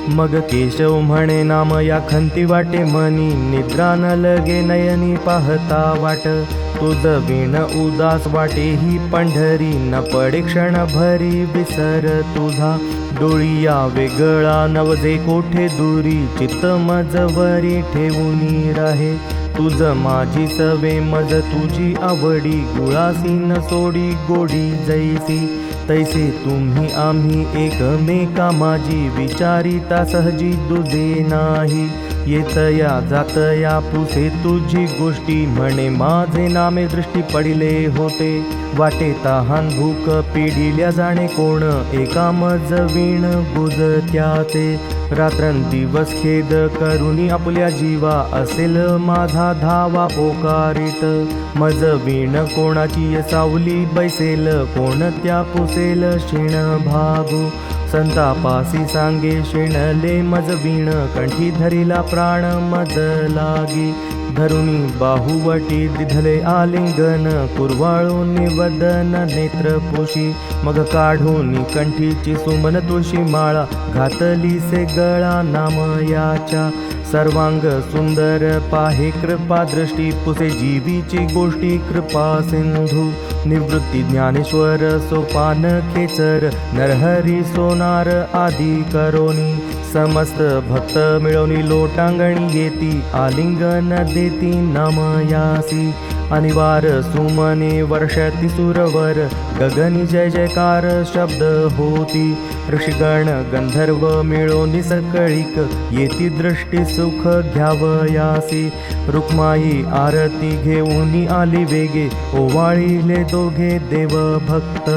A: मग केशव म्हणे नाम या खंती वाटे मनी, निद्रा न लगे नयनी पाहता वाट. तुझ विण उदास वाटे ही पंढरी, न पडे क्षण भरी विसर तुझा. डोळी या वेगळा नवजे कोठे दुरी, चित्त मजवरी ठेवूनी राहे. तुझ माझी सवे मज तुझी आवडी, गुळासी न सोडी गोडी जैसी. तैसे तुम्ही आम्ही एकमेका माझी, विचारिता सहजी दुजे नाही. येतया जातया पुसे तुझी गोष्टी, म्हणे माझे नामे दृष्टी पडिले होते. वाटे तहान भूक पिढिल्या जाणे कोण, एका मज वीण गुजत्याचे. रात्रंदिवस खेद करुनी आपल्या जीवा, असेल माझा धावा पोकारित. मज वीण कोणाची सावली बैसेल, कोणत्या पुसेल शिण भागू. संतापासी सांगे शिणले मज वीण, कंठी धरिला प्राण मज लागी. धरुनी बाहुवटी दिधले आलिंगन, कुरवाळूनी वदन नेत्र पोशी. मग काढूनी कंठीची सुमन तुळशी माळा, घातली से गळा नामयाच्या. सर्वांग सुंदर पाहे कृपा दृष्टी, पुसे जीवीची गोष्टी कृपा सिंधू. निवृत्ती ज्ञानेश्वर सोपान खेचर, नरहरी सोनार आदी करोनी. समस्त भक्त मिळवणी लोटांगणी येती, आलिंगन देती नामयासी. अनिवार सुमने वर्षती सुरवर, गगनी जय जयकार शब्द होती. ऋषिगण गंधर्व मिळोनी सकळीक, येती दृष्टी सुख घ्यावयासी. रुक्माई आरती घेऊनी आली वेगे, ओवाळीले दोघे देव भक्त.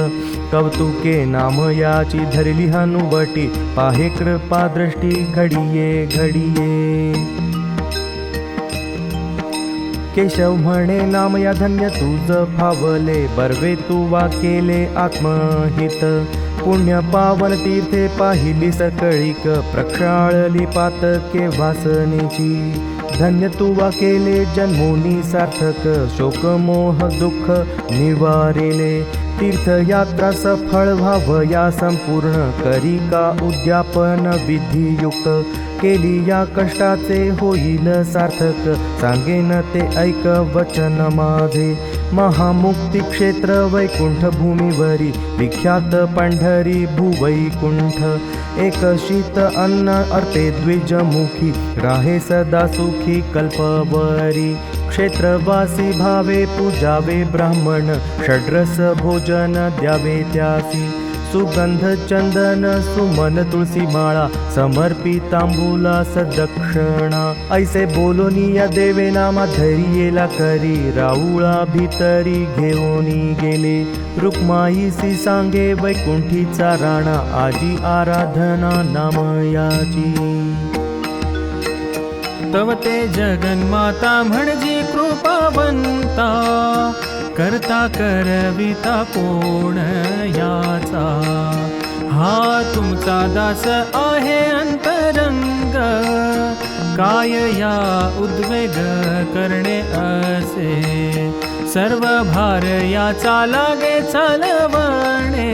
A: कौतुके नाम याची धरली हनुवटी, पाहे कृपा दृष्टी घडिये घडिये. केशव म्हणे नाम या धन्य तुझ फावले, बर्वे तू वा केले आत्महित. पुण्य पावन तीर्थे पाहिली सकळीक, प्रक्षाळली पातके वासनेची. धन्य तू वा केले जन्मोनी सार्थक, शोक मोह दुःख निवारिले. तीर्थयात्रा सफळ व्हावया संपूर्ण, करी का उद्यापन विधियुक्त. केली या कष्टाचे होईल सार्थक, सांगेन ते ऐक वचन माझे. महामुक्ती क्षेत्र वैकुंठ भूमीवरी, विख्यात पंढरी भूवैकुंठ. एक शीत अन्न अर्पे द्विजमुखी, राहे सदा सुखी कल्पवरी. क्षेत्रवासी भावे पूजावे ब्राह्मण, षड्रस भोजन द्यावे त्यासी. सुगंध चंदन सुमन तुळसी माळा, समर्पितांबुला सदक्षिणा. ऐसे बोलोनी या देवे नामा धैर्येला करी, राऊळा भीतरी घेऊनी गेले. रुक्माईसी सांगे वैकुंठीचा राणा, आजी आराधना नामयाची.
B: तव ते जगन्माता म्हणजे कृपावंता करता करविता कोण याचा हा तुमचा दास आहे अंतरंग काय या उद्वेग करणे असे सर्व भार याचा लागे चालवणे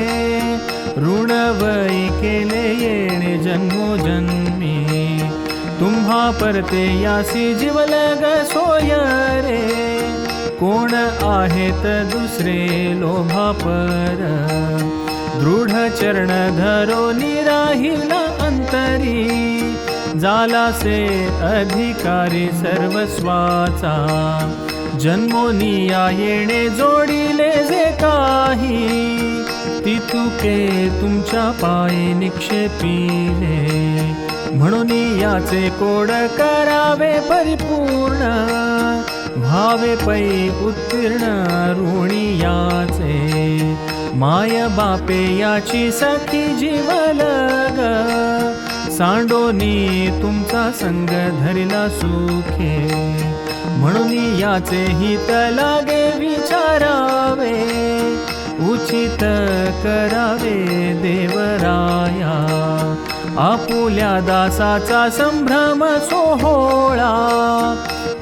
B: ऋण वै केले येणे जन्मोजन्मी तुम्हा परते यासी जीवलग सोय रे कोण आहेत दुसरे लोभापर दृढ चरण धरो निराहिला अंतरी झालासे अधिकारी सर्वस्वाचा जन्मोनिया येणे जोडिले जे काही तितुके तुमच्या पायी निक्षेपिले म्हणून याचे कोड करावे परिपूर्ण भावे पै उत्तीर्ण ऋणी याचे माय बापे याची सखी जीवलग सांडोनी तुमचा संग धरिला सुखे म्हणून याचे हित लागे विचारावे उचित करावे देवराया आपुल्या दासाचा संभ्रम सोहळा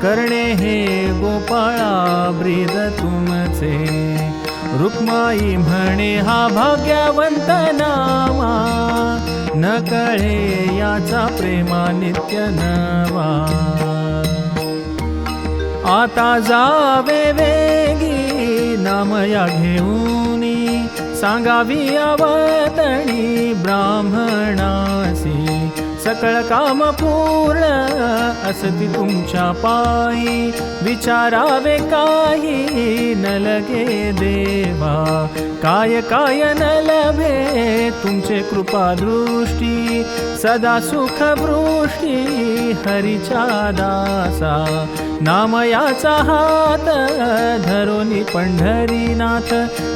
B: करणे हे गोपाळा ब्रीद तुमचे रुक्माई म्हणे हा भाग्यवंत नामा न कळे याचा प्रेमा नित्य नवा आता जावे वेगी नामया घेऊनी सांगावी आवतणी ब्राह्मणासी सकळ काम पूर्ण असती तुमच्या पायी विचारावे काही न लगे देवा काय काय न लभे तुमचे कृपा दृष्टी सदा सुख वृष्टी हरीच्या दासा नामयाचा हात धरोनी पंढरीनाथ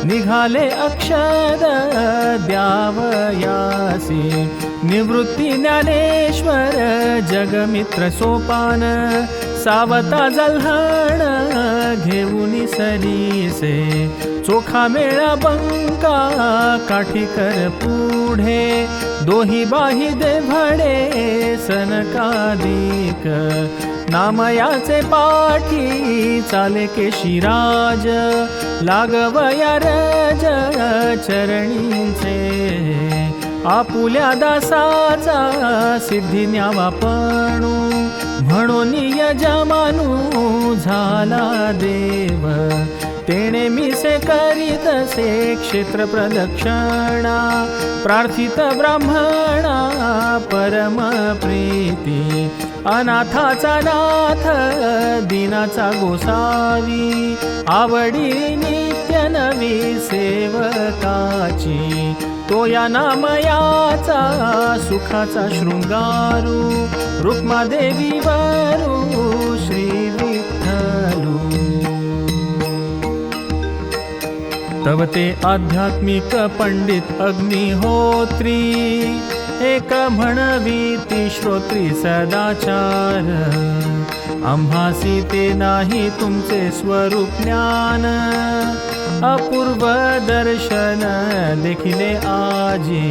B: निघाले अक्षर द्यावयासी निवृत्ती ज्ञानेश्वर जगमित्र सोपान सावता जल्हाण घेऊनी सरीसे चोखा मेळा बंका काठीकर पुढे दोही बाही दे भडे सनकादिक नामयाचे पाठी चाले केशिराज लागवया रज चरणींचे आपुल्या दासाचा सिद्धी न्यावा पणू म्हणून यजमानू झाला देव तेणे मिसे करीत से क्षेत्र प्रदक्षिणा प्रार्थित ब्राह्मणा परम प्रीती अनाथाचा नाथ दिनाचा गोसावी आवडी नित्य नवी सेवकाची तो या नामयाचा सुखाचा शृंगारू रुक्मादेवी वरू श्री विठ्ठलू तव ते आध्यात्मिक पंडित अग्निहोत्री एक म्हणवीती श्रोत्री सदाचार आम्हासी ते नाही तुमचे स्वरूप ज्ञान अपूर्व दर्शन देखिले आजी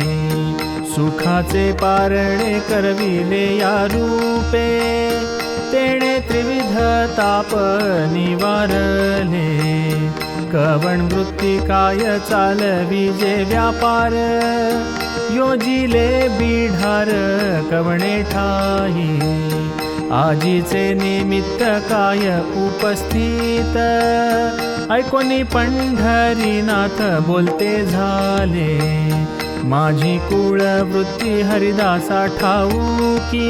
B: सुखाचे पारणे करविले या रूपे तेणे त्रिविध ताप निवारले कवण वृत्ती काय चालवी जे व्यापार योजिले बिढार कवणे ठाई आजीचे निमित्त काय उपस्थित ऐकोनी पंढरीनाथ बोलते झाले माझी कुळ वृत्ती हरिदासा ठाऊकी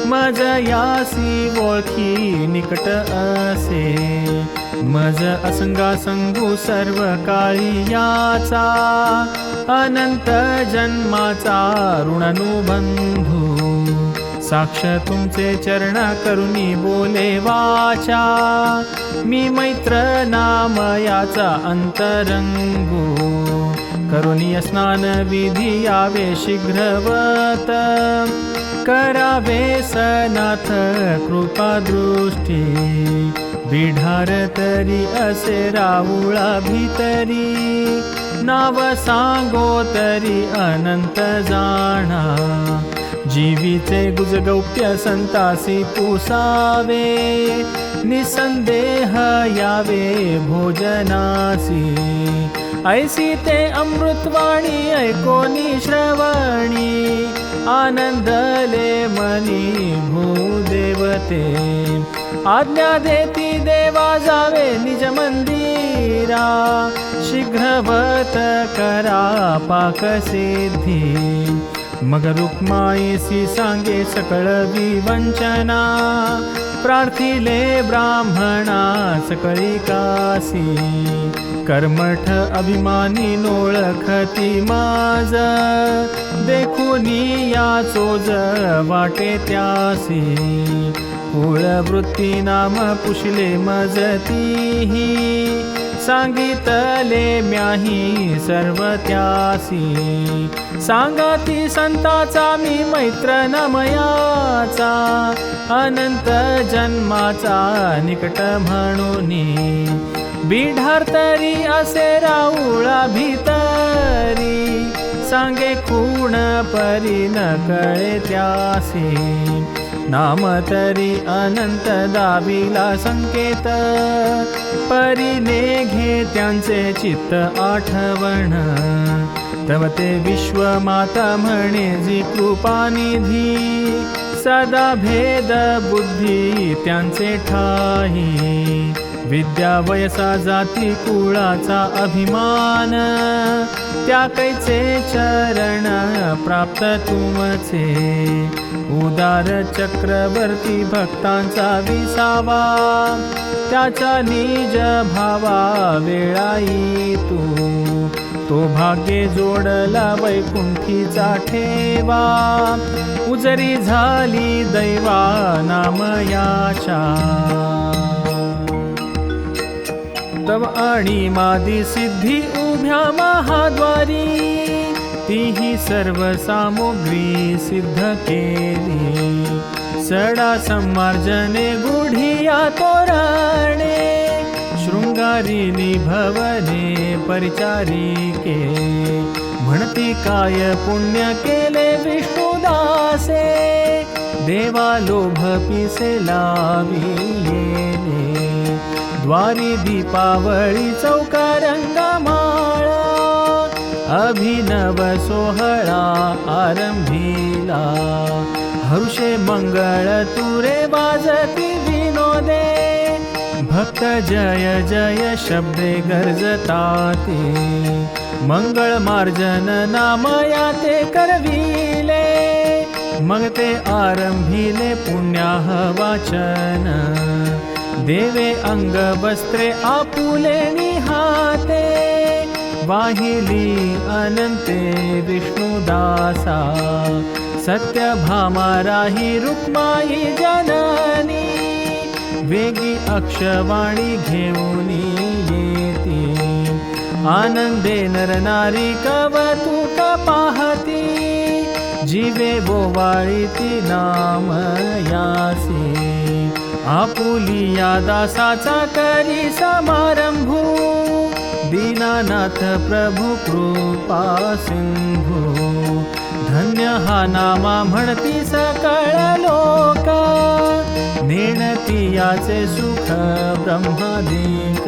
B: मज यासी ओळखी निकट असे मज असंगा संगू सर्व काळी याचा अनंत जन्माचा ऋणानुबंधू साक्ष तुमचे चरण करुणी बोले वाचा मी मैत्र नाम याचा अंतरंगू करुणी स्नान विधी यावे शीघ्रवत करावे सनाथ कृपा दृष्टी बिढार तरी असे राऊळा भीतरी, नाव सांगो तरी अनंत जाणा. जीवीचे गुजगौप्य संतासी पुसावे, निसंदेह यावे भोजनासी. ऐसी ते अमृतवाणी ऐकोनी श्रवणी, आनंदले मनी भूदेवते. आज्ञा देती देवा जावे निज मंदिरा, शीघ्रवत करा पाक सिद्धी. मग रुक्माईसी सांगे सकळ विवंचना, प्रार्थिले ब्राह्मणा सकळी कासी. कर्मठ अभिमानी नोळखती माज, देखुनी या चोज वाटे त्यासी. कुळवृत्ती नाम पुशले मजतीही, सांगितले म्याही सर्व त्यासी. सांगाती संताचा मी मैत्र नमयाचा, अनंत जन्माचा निकट म्हणूनी. बिढार तरी असे राऊळा भीतरी, सांगे खूण परी न कळे त्यासी. नाम तरी अनंत दाविला संकेत, परीने घे त्यांचे चित्त आठवण. तव ते विश्वमाता म्हणे जी कृपानिधी, सदा भेद बुद्धी त्यांचे ठाई. विद्या वयसा जाती कुळाचा अभिमान, त्या कैचे चरण प्राप्त तुमचे. उदार चक्रवर्ती भक्तांचा विसावा, त्याचा निज भावा वेळाई तू. तो भाग्ये जोडला वैकुंठीचा ठेवा, उजरी झाली दैवा नामयाच्या. तव आणि मादी सिद्धी उभ्या महाद्वारी, तीही सर्व सामुग्री सिद्ध केली. सडा सम्मार्जने गुढिया तोरणे, शृंगारी निभवने परिचारिके. म्हणती काय पुण्य केले विष्णुदासे, देवा लोभ पिसे लावी येणे. द्वारी दीपावळी चौका रंगमाळा, अभिनव सोहळा आरंभिला. हर्षे मंगळ तुरे वाजती विनोदे, भक्त जय जय शब्दे गरजताते. मंगळ मार्जन नामया ते करविले, मग ते आरंभिले पुण्याह वाचन. देवे अंग वस्त्रे आपुले निहाते, वाहिली अनंते विष्णुदासा. सत्यभामा राही रुक्माई जननी, वेगी अक्षवाणी घेऊनी येती. आनंदे नरनारी कवतुक पाहती, जीवे बोवाळीती नाम यासी. आपुलिया दासाचा करी समारंभू, दीनानाथ प्रभु कृपा सिंधू. धन्य हा नामा म्हणती सकळ लोक, नेणती याचे सुख ब्रह्मादिक.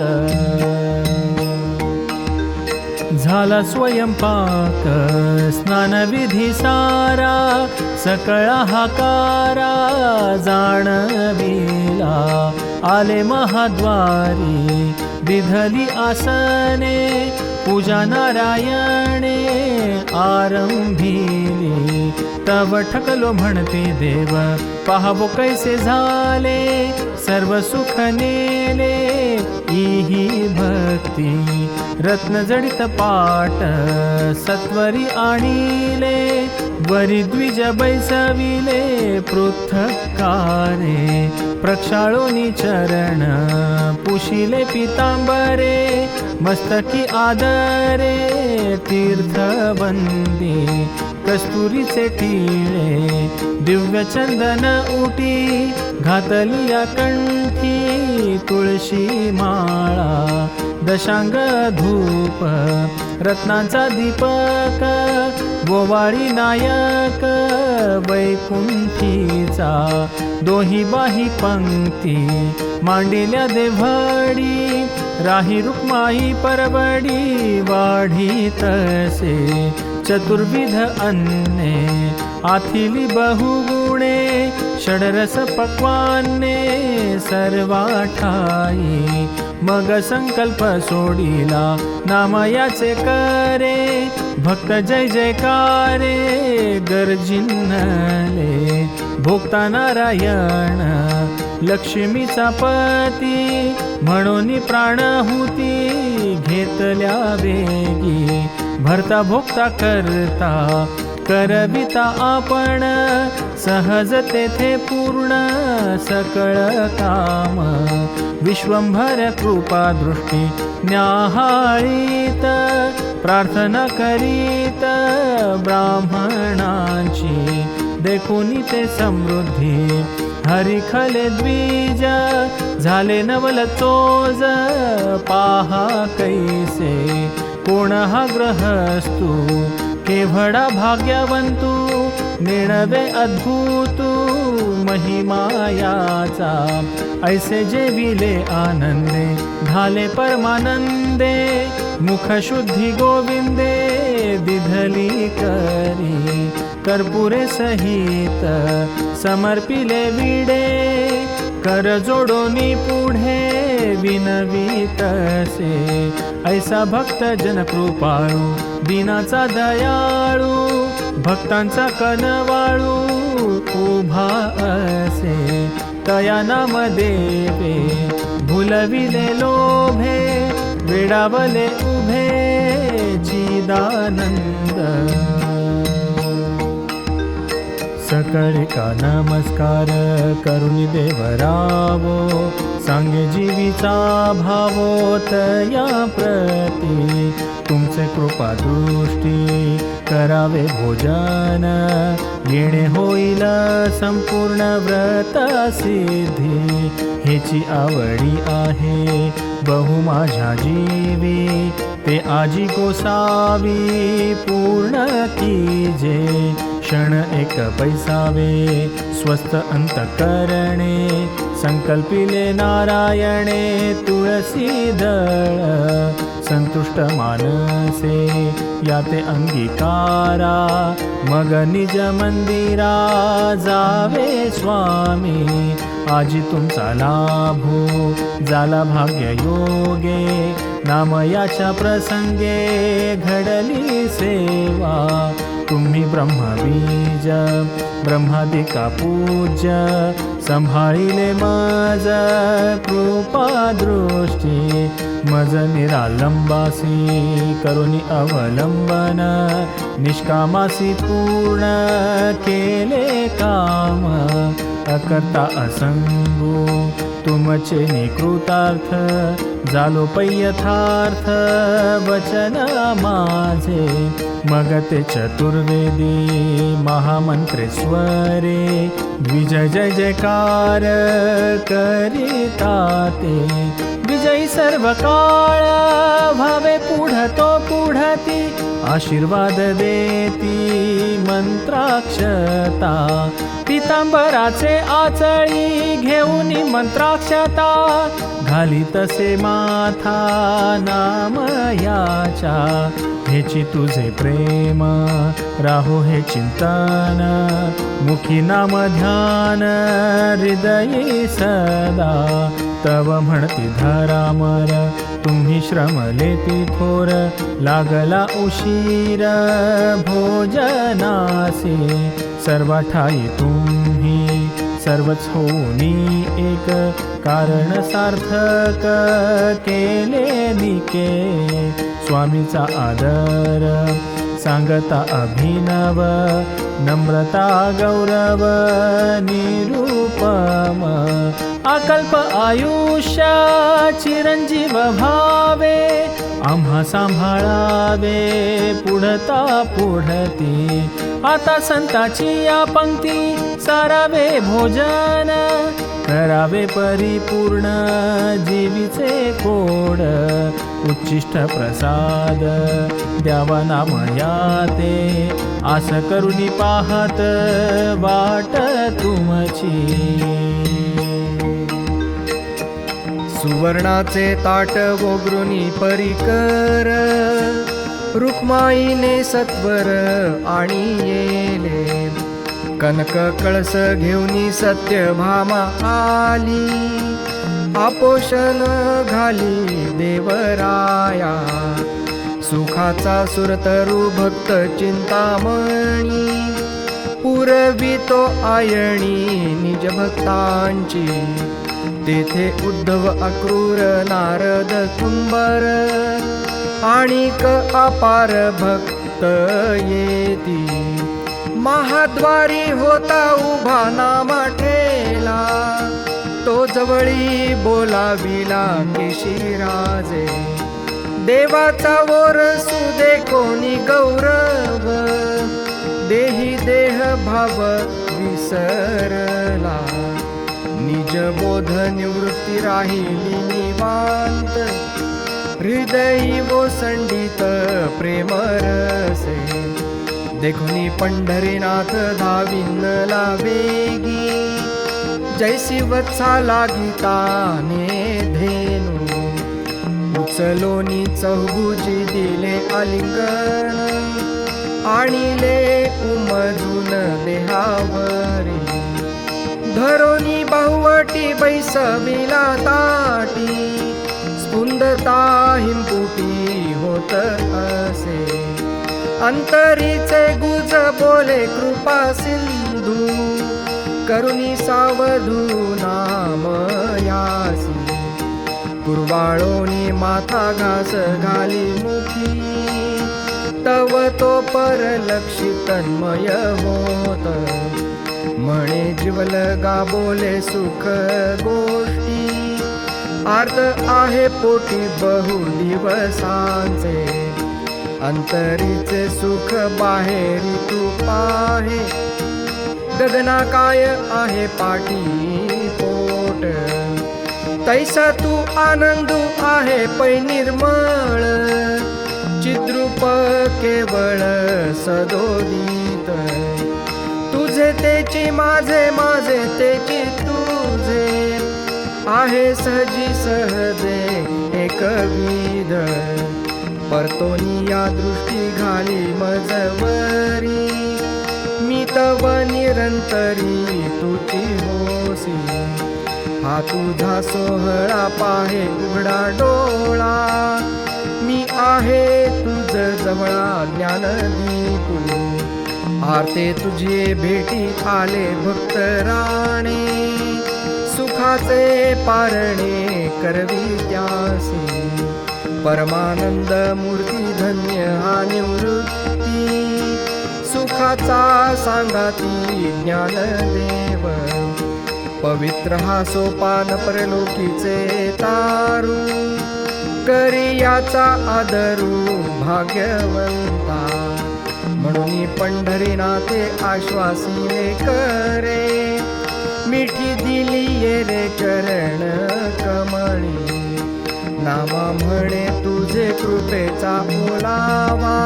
B: झाला स्वयंपाक स्नानविधी सारा, सकळ हाकारा जाणविला. आले महाद्वारी दिधली आसने, पूजा नारायणे आरंभिली. तव ठकलो म्हणते देव, पाहावो कैसे झाले. सर्व सुख नेले इही भक्ती. रत्न जडित पाट सत्वरी आणिले, वरी द्विज बैसविले पृथक्कारे. प्रक्षाळोनी चरण पुशिले पितांबरे, मस्तकी आदरे तीर्थवंदी. कस्तुरीचे टिळे दिव्य चंदन उटी घातली या कंठी तुळशी माळा दशांग धूप रत्नांचा दीपक गोवाळी नायक वैकुंठीचा दोही बाही पंक्ती मांडिल्या देवडी राही रुक्माई परवडी वाढी तसे चतुर्विध अन्ने आथिली बहुगुणे षडरस पक्वान्ने सर्वाठाई मग संकल्प सोडिला नामयाचे करे भक्त जय जयकारे गर्जिनले भोगता नारायण लक्ष्मीचा पती म्हणून प्राणहुती घेतल्या वेगी भरता भोगता करता करविता आपण सहज तेथे पूर्ण सकळ काम विश्वंभर कृपा दृष्टी न्याहाळीत प्रार्थना करीत ब्राह्मणांची देखुनी ते समृद्धी हरिखले द्विज झाले नवल चोज पाहा कैसे कोण हा ग्रहस्तु केवढा भाग्यवंतू निर्णवे अद्भुतू महिमायाचा ऐसे जेविले आनंदे झाले परमानंदे मुख शुद्धी गोविंदे दिधली करी कर्पुरे सहित समर्पिले विडे कर जोडोनी पुढे विनवीतसे ऐसा भक्त जन कृपाळू दिनाचा दयाळू भक्तांचा कनवाळू उभा असे तया नाम देवे भुलविले लोभे वेडावले उभे चिदानंद सकळे का नमस्कार करुणी देवरावो सांगे जीवीचा भावो तया प्रती तुमचे कृपा दृष्टी करावे भोजन येणे होईल संपूर्ण व्रत सिद्धी हेची आवडी आहे बहु माझ्या जीवी ते आजी गोसावी पूर्ण कीजे क्षण एक पैसावे स्वस्थ अंतकरणे संकल्पिले नारायणे तुळसी दळ संतुष्ट मानसे याते अंगीकारा मग निज मंदिरा जावे स्वामी आजी तुमचा लाभो झाला भाग्य योगे नामयाच्या प्रसंगे घडली सेवा तुम्ही ब्रह्मबीज ब्रह्मादिका पूज्य संभाळिले मज कृपा दृष्टी मज निरालंबासी करुणी अवलंबन निष्कामासी पूर्ण केले काम अकर्ता असंगो तुमचे निकृतार्थ झालो पयथार्थ वचन माझे मग ते चतुर्वेदी महामंत्रेश्वरे द्विजय जय जयकार करिता ते विजयी सर्व काळ भावे पुढतो पुढती आशीर्वाद देती मंत्राक्षता पितांबराचे आचळी घेऊन मंत्राक्षता घाली तसे माथा नामयाच्या हेची तुझे प्रेम राहो हे चिंतन मुखी नाम ध्यान हृदयी सदा तव म्हणती धरामर तुम्ही श्रमले थोर लागला उशीर भोजनासे सर्व ठाई तुम्ही सर्वच होनी एक कारण सार्थक केले निके स्वामीचा आदर सांगता अभिनव नम्रता गौरव निरूपम अकल्प आयुष्य चिरंजीव भावे आम्हा सांभाळावे पुढता पुढती आता संताची या पंक्ती सारावे भोजन, करावे परिपूर्ण जीवीचे कोड, उच्छिष्ट प्रसाद द्यावा नामया ते, आस करुणी पाहत वाट तुमची.
A: सुवर्णाचे ताट वोगृनी परिकर, रुक्माईने सत्वर आणि येले, कनक कळस घेऊनी सत्यभामा आली, आपोषण घाली देवराया, सुखाचा सुरतरू भक्त चिंतामणी, पुरवितो आयणी निज भक्तांची, तेथे उद्धव अक्रूर नारद कुंभर, आणिक अपार भक्त येती, महाद्वारी होता उभा नामा ठेला, तो जवळी बोलाविला केशीराजे, देवाचा वरसू दे कोणी गौरव, देही देह भाव विसरला, निज बोध निवृत्ती राहिली निवांत, हृदयी ओसंडित प्रेम रसे, देखुनी पंढरीनाथ धाविनला वेगी, जैसी वत्सा लागिताने धेनु, उचलोनी चौगुजी दिले आलिंगन, आणिले उमजून देहावरी, धरोनी बहुवटी बैसविला ताटी, स्फुंदता हिंपुटी होत असे, अंतरीचे गुज बोले कृपा सिंधू, करुणी सावधू नाम यासी, कुरवाळोनी माथा घास घाली मुखी, तव तो परलक्षी तन्मय होत, म्हणे जीवल गा बोले सुख गोष्टी, आर्त आहे पोटी बहु दिवसांचे, अंतरीचे सुख बाहेरी तू पाहे, गगना काय आहे पाठी पोट, तैसा तू आनंदू आहे पै निर्मळ, चिद्रूप केवळ सदोदित, तुझे तेची माझे माझे तेची तुझे, आहे सहजी सहजे एकविध, परतोनी या दृष्टी घाली मजवरी, मी तव निरंतरी तुझी होसी, हा तुझा सोहळा पाहे उघडा डोळा, मी आहे तुझ जवळा ज्ञानदीपू, आरते तुझे भेटी आले भक्त राणे, सुखाचे पारणे करवी त्यासी, परमानंद मूर्ती धन्य हा निवृत्ती, सुखाचा सांगाती ज्ञानदेव, पवित्र हा सोपान परलोकीचे तारू, करी याचा आदरू भाग्यवंता, म्हणून पंढरीनाथे आश्वासिले करे, मिठी दिली ये रे चरण कमळी, नामा म्हणे तुझे कृपेचा ओलावा,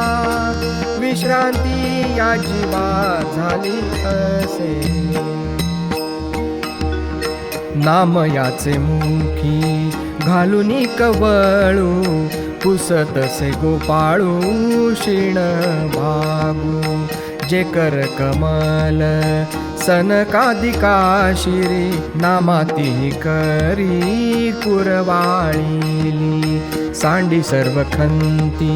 A: विश्रांती या जीवा झाली असे, नाम याचे मुखी घालूनी कवळू, पुसतसे गोपाळू क्षीण भागू, जे कर कमल सनकादिका शिरी, नामाती करी कुरवाळीली, सांडी सर्व खंती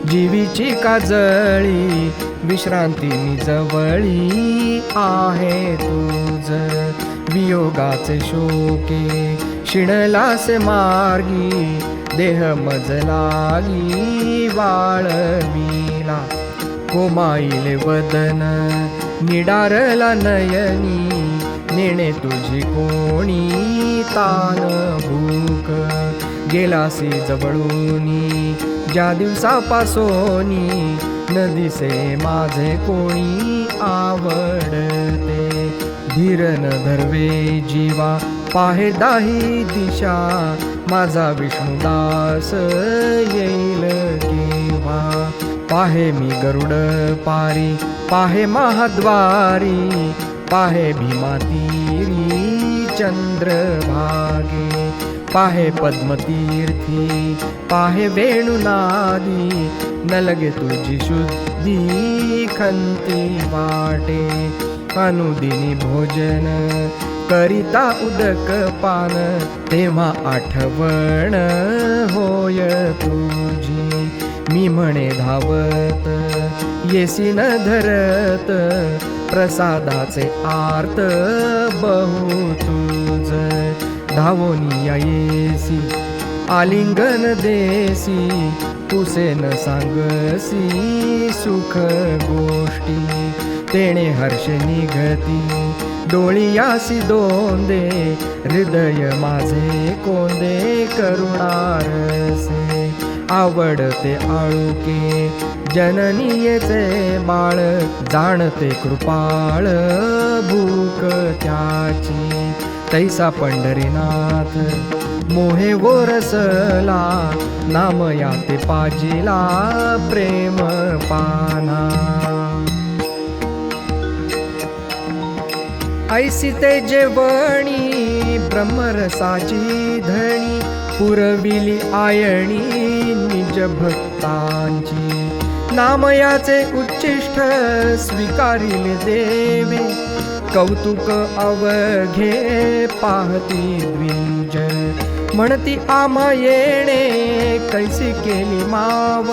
A: जीवीची काजळी, विश्रांती निजवळी आहे तुझ, वियोगाचे शोके शिणलासे मार्गी, देह मज लागी वाळविला, कोमाईले वदन निडारला नयनी, नेणे तुझी कोणी तान भूक, गेलासी जवळूनी ज्या दिवसापासोनी,
C: न दिसे माझे कोणी आवडते. धीर न धरवे जीवा पाहे दाही दिशा, माझा विष्णुदास येईल केव्हा. पाहे मी गरुड पारी, पाहे महाद्वारी, पाहे भीमातीरी चंद्रभागे. पाहे पद्मतीर्थी, पाहे वेणुनादी, न लगे तुझी शुद्धी खंती वाटे. अनुदिनी भोजन करिता उदक पान, तेव्हा आठवण होय तुझी. मी म्हणे धावत येसी न धरत, प्रसादाचे आर्त बहु तुझ. धावोनिया येसी आलिंगन देसी, तुसे न सांगसी सुख गोष्टी. तेणे हर्ष निघती डोळियासी दोंदे, हृदय माझे कोंदे करुणारसे. आवडते आळुके जननीयेचे बाळ, जाणते कृपाळ भूक त्याची. तैसा पंढरीनाथ मोहे वरसला, नाम याते पाजिला प्रेम पाना. ऐसी ते जेवणी ब्रह्मरसाची धणी, पुरविली आयणी निज भक्तांची. नामयाचे उच्चिष्ट स्वीकारिले देवे, कौतुक अवघे पाहती द्विज. म्हणती आम्हा येणे कैसी केली माव,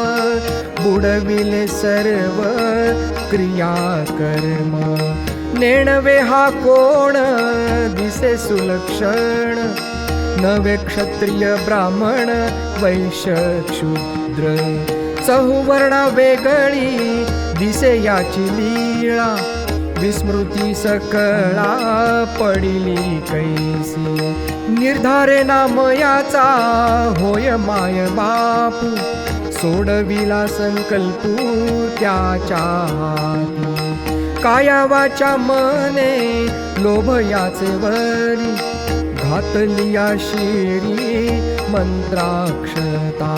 C: बुडविले सर्व क्रिया कर्म. नेणवे हा कोण दिसे सुलक्षण, नवे क्षत्रिय ब्राह्मण वैश्य शूद्र. चहुवर्णा वेगळी दिसे याची लीळा, विस्मृती सकळा पडिली कैसी. निर्धारे नाम याचा होय माय बापू, सोडविला संकल्पू त्याच्या हाती. काया वाचा मने लोभ याचे वरी, घातलिया शिरी मंत्राक्षता.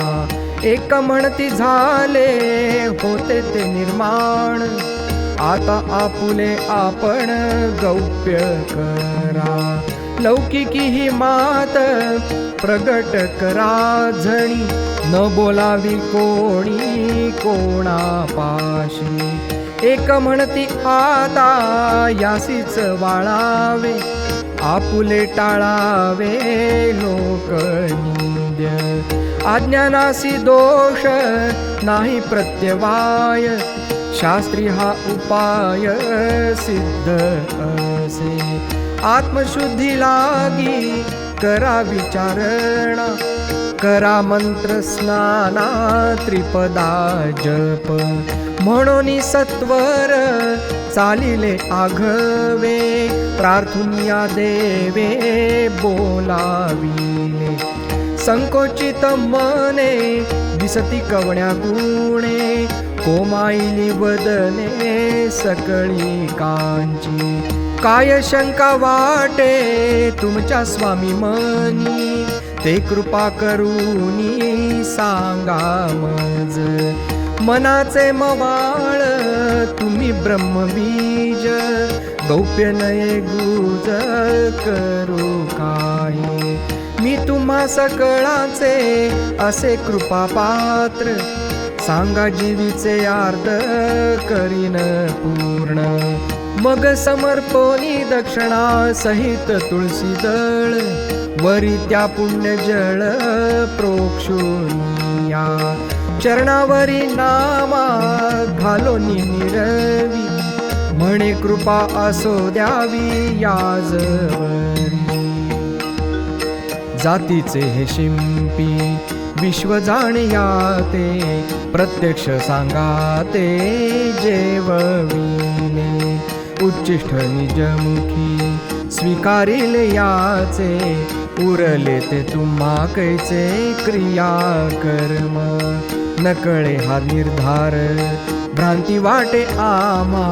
C: एक म्हणती झाले होते ते निर्माण, आता आपुले आपण गौप्य करा. लौकिकी ही मात प्रगट करा झणी, न बोलावी कोणी कोणापाशी. एक म्हणती आता यासीच वाळावे, आपुले टाळावे लोकनिंद्य. अज्ञानासी दोष नाही प्रत्यवाय, शास्त्री हा उपाय सिद्ध असे. आत्मशुद्धी लागी करा विचारणा, करा मंत्र स्नाना त्रिपदा जप. म्हणून सत्वर चालिले आघवे, प्रार्थुनिया देवे बोलाविले. संकोचित मने दिसती कवण्या गुणे, कोमाईली वदने सकळी कांची. काय शंका वाटे तुमच्या स्वामी मनी, ते कृपा करूनी सांगा मज. मनाचे मवाळ तुम्ही ब्रह्मबीज, गौप्य नये गुज करू काही. मी तुम्हा सकळाचे असे कृपा पात्र, सांगा जीवीचे आर्त करीन पूर्ण. मग समर्पणी दक्षिणा सहित तुळशी दळ, वरी त्या पुण्य जळ प्रोक्षुनिया. चरणावरी नामा घालोनी निरवी, म्हणे कृपा असो द्यावी याजवरी. जातीचे हे शिंपी विश्व जाणयाते, प्रत्यक्ष सांगाते जेवविले. उच्चिष्ठ निजमुखी स्वीकारिले याचे, उरले ते तुम्हा कैचे क्रिया कर्म. नकळे हा निर्धार भ्रांती वाटे आम्हा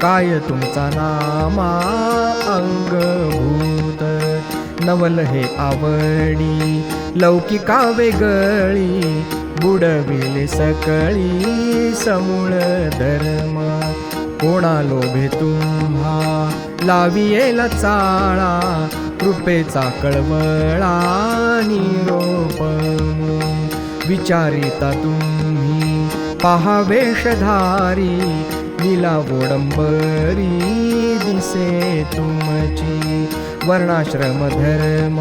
C: काय तुमचा नामा अंगभूत नवल हे आवडी लौकिका वेगळी बुडविले सकळी समूळ धर्म कोणा लोभे तुम्हा लावियेला चाळा कृपेचा कळवळा निरोपमू विचारिता तुम्ही पहा वेशधारी लीलावोडंबरी दिसे तुमची वर्णाश्रम धर्म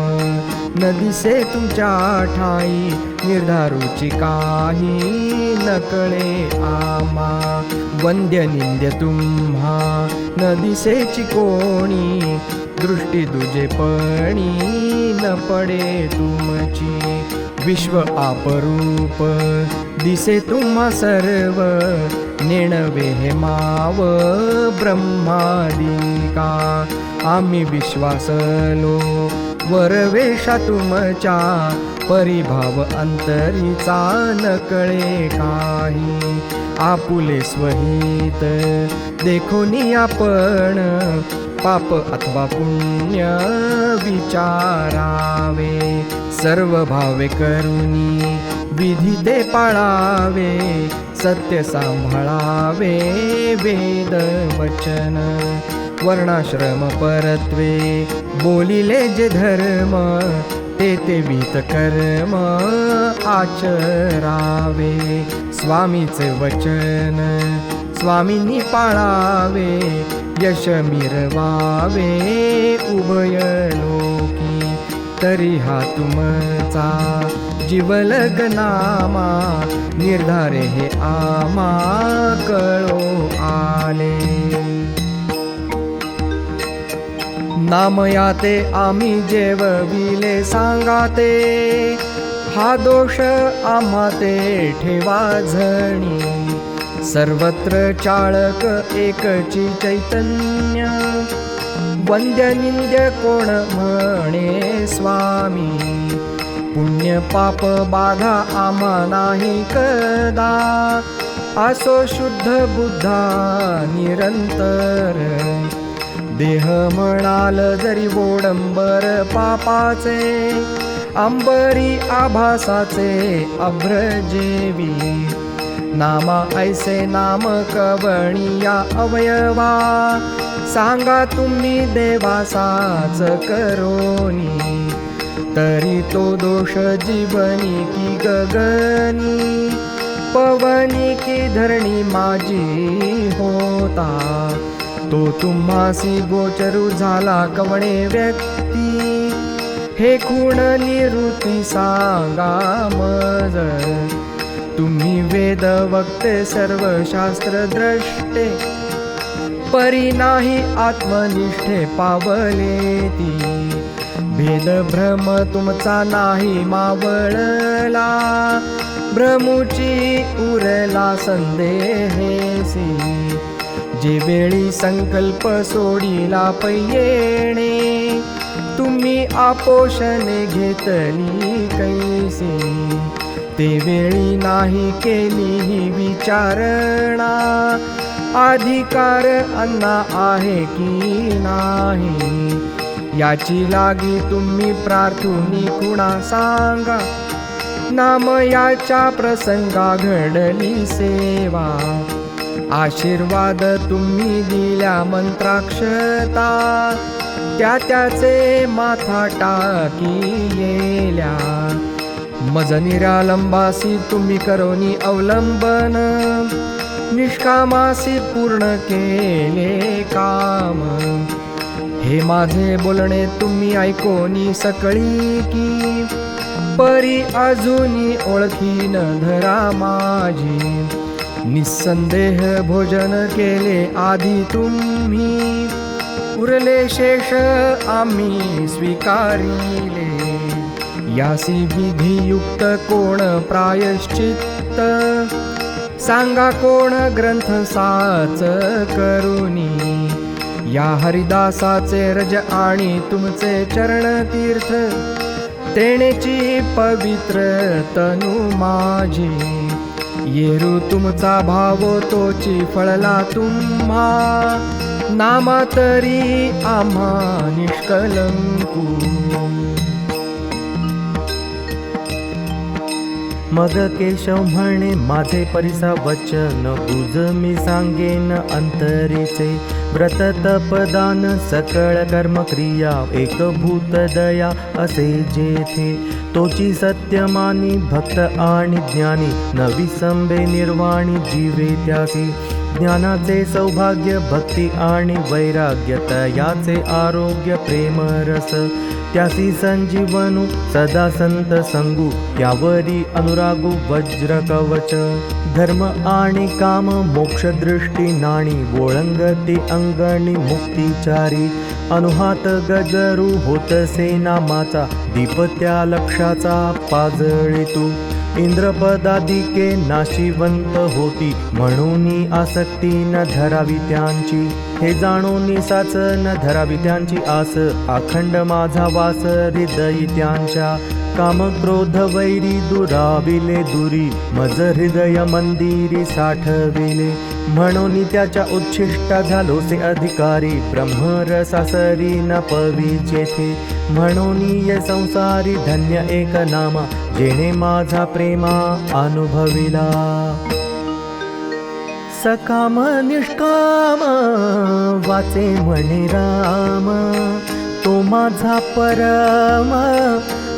C: न दिसे तुमच्या ठाई निर्धारूची काही नकळे आम्हा वंद्य निंद्य तुम्हा न दिसेची कोणी दृष्टी दुजेपणी न पडे तुमची विश्व आपरूप दिसे तुम्हा सर्व नेणवे हे माव ब्रह्मादिका आम्ही विश्वासलो वरवेशा तुमच्या परिभाव अंतरीचा नकळे काही आपुले स्वहित देखोनी आपण पाप अथवा पुण्य विचारावे सर्व भावे करुनी विधी ते पाळावे सत्य सांभाळावे वेद वचन वर्णाश्रम परत्वे बोलिले जे धर्म ते विहित कर्म आचरावे स्वामीचे वचन स्वामींनी पाळावे यश मिरवावे उभय लोकी तरी हा तुमचा जीवलग नामा निर्धारे हे आमा कळो आले नामयाते आम्ही जेवविले सांगाते हा दोष आम्हा ते ठेवा झणी सर्वत्र चाळक एकची चैतन्य वंद्य निंद्य कोण म्हणे स्वामी पुण्य पाप बाधा आम्हा नाही कदा असो शुद्ध बुद्धा निरंतर देह म्हणाल जरी वोडंबर पापाचे अंबरी आभासाचे अभ्रजेवी नामा ऐसे नाम कवणिया अवयवा सांगा तुम्ही देवासाच करोनी तरी तो दोष जीवनी की गगनी पवनी की धरणी माझी होता तो तुम्हासी गोचरू झाला कवणे व्यक्ती हे खूण निवृत्ती सांगा मज तुम्ही वेद वक्ते सर्व शास्त्र द्रष्टे परी नाही आत्मनिष्ठे पावले ती भेद भ्रम तुमचा नाही मावळला भ्रमुची उरला संदेहेसी जे वेळी संकल्प सोडीला पैयेणे तुम्ही आपोषणे घेतली कैसी ते वेळी नाही केली ही विचारणा अधिकार अन्ना आहे की नाही याची लागी तुम्ही प्रार्थुनी कुणा सांगा नाम याच्या प्रसंगा घडली सेवा आशीर्वाद तुम्ही दिल्या मंत्राक्षता त्याचे माथा टाकी येल्या मज निरालंबासी तुम्ही करोनी अवलंबन निष्कामासी पूर्ण केले काम हे माझे बोलणे तुम्ही ऐकोनी सकळी की परी अजूनी ओळखी न धरा माझी निस्संदेह भोजन केले आधी तुम्ही उरले शेष आम्ही स्वीकारिले यासी विधियुक्त कोण प्रायश्चित्त सांगा कोण ग्रंथ साच करुनी या हरिदासाचे रज आणि तुमचे चरण तीर्थ तेणेची पवित्र तनु माझी येरू तुमचा भाव तोची फळला तुम्हा, नामा तरी आम्हा निष्कलंकू.
A: मग केशव म्हणे माझे परिसा वचन, उज मी सांगेन अंतरीचे. व्रत तपदान सकळ कर्म क्रिया, एकभूत दया असे जेथे. तोची सत्यमानी भक्त आणि ज्ञानी, न विसंबे निर्वाणी जीवे त्यासी. ज्ञानाचे सौभाग्य भक्ती आणि वैराग्य, तयाचे आरोग्य प्रेम रस. त्यासी संजीवनु सदा संत संगू, त्यावरी अनुरागू वज्र कवच. धर्म आणि काम मोक्ष दृष्टी नाणी, ओळंगती अंगणी मुक्तिचारी. अनुहात गजरू होतसे नामाचा, दीप त्या लक्षाचा पाजळी तू. इंद्रपदादिके नाशिवंत होती, म्हणून आसक्ती न धरावी त्यांची. हे जाणून साच न धरावी त्यांची आस, अखंड माझा वास हृदयी त्यांच्या. काम क्रोध वैरी दुराविले दुरी, मज हृदय मंदिरी साठविले. म्हणून त्याच्या उच्छिष्टा झालोसे अधिकारी, ब्रह्मरसासरी न पविजेथे. म्हणून ये संसारी धन्य एक नामा, जेणे माझा प्रेमा अनुभविला. सकाम निष्काम वाचे म्हणे राम, तो माझा परम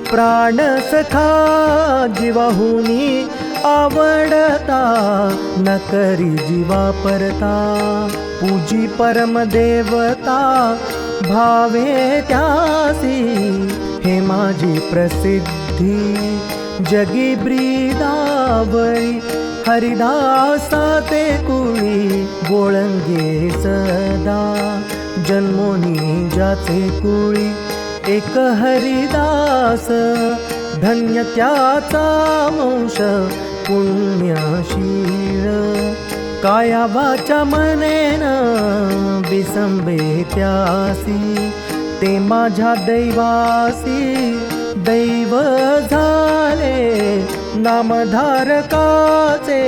A: प्राण सखा. जीवाहुनी आवडता, न करी जीवा परता. पूजी परम देवता, भावे त्यासी. हे माझी प्रसिद्धी जगी ब्रीदावरी. हरिदासा ते कुळी बोळंगे सदा. जन्मोनी ज्याचे कुळी एक हरिदास, धन्य त्याचा वंश पुण्यशील. काया वाचा मनेन विसंबे त्यासी, ते माझ्या दैवासी दैव झाले. नामधारकाचे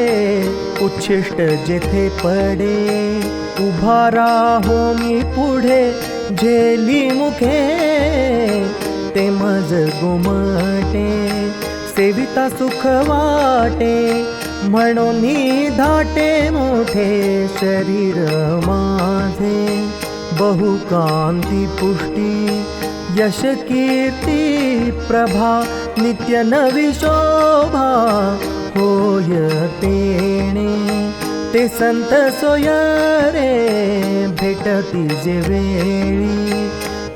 A: उच्छिष्ट जेथे पडे, उभा राहो मी पुढे झेली मुखे. ते मज गोमटे सेविता सुख वाटे, म्हणून धाटे मोठे शरीर माझे. बहुकांती पुष्टी यश कीर्ती प्रभा, नित्य नवी शोभा होय तेणे. ते संत सोय रे भेटती जे वेळी,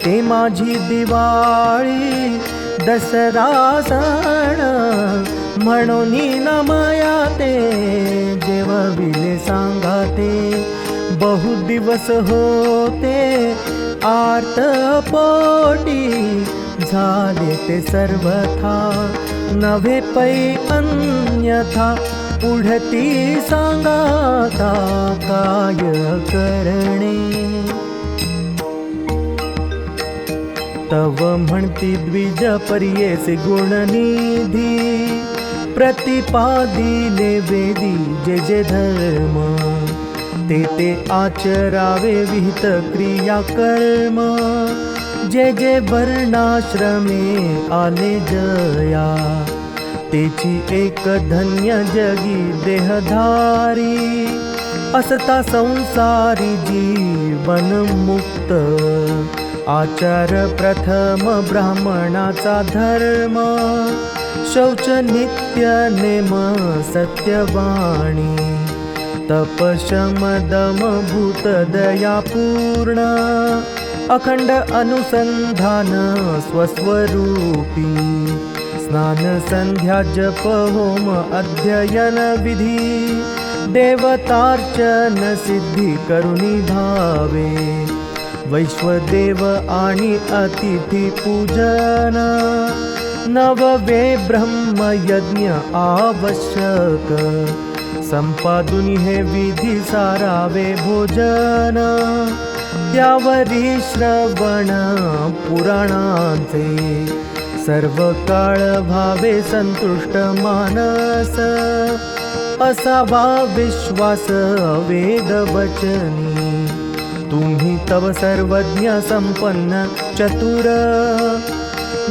A: ते माझी दिवाळी दसरा सण. म्हणून नामया ते जेवविले सांगा ते. बहु दिवस होते आर्त पोटी, झाले ते सर्वथा नव्हे पै अन्यथा. पुढती सांगाता काय करणे. तव म्हणती द्विज पर्येसे गुणनिधी, प्रतिपादिले वेदी जे जे धर्म. ते आचरावे विहित क्रिया कर्म. जे जे वर्णाश्रमे आले जया, तेची एक धन्य जगी देहधारी. असता संसारी जीवन मुक्त, आचार प्रथम ब्राह्मणाचा धर्म. शौच नित्य नेम सत्यवाणी, तप शम दम भूत दया पूर्ण. अखंड अनुसंधान स्वस्वरूपी, स्नान संध्या जप होम अध्ययन विधी. देवतार्चन सिद्धी करुणी भावे, वैश्वदेव आणि अतिथी पूजन. नववे ब्रह्म यज्ञ आवश्यक, संपादुनी हे विधी सारावे भोजन. त्यावरी श्रवण पुराणांचे, सर्व काळ भावे संतुष्ट मानस. असावा विश्वास वेद वचनी तुम्ही तव सर्वज्ञ संपन्न चतुर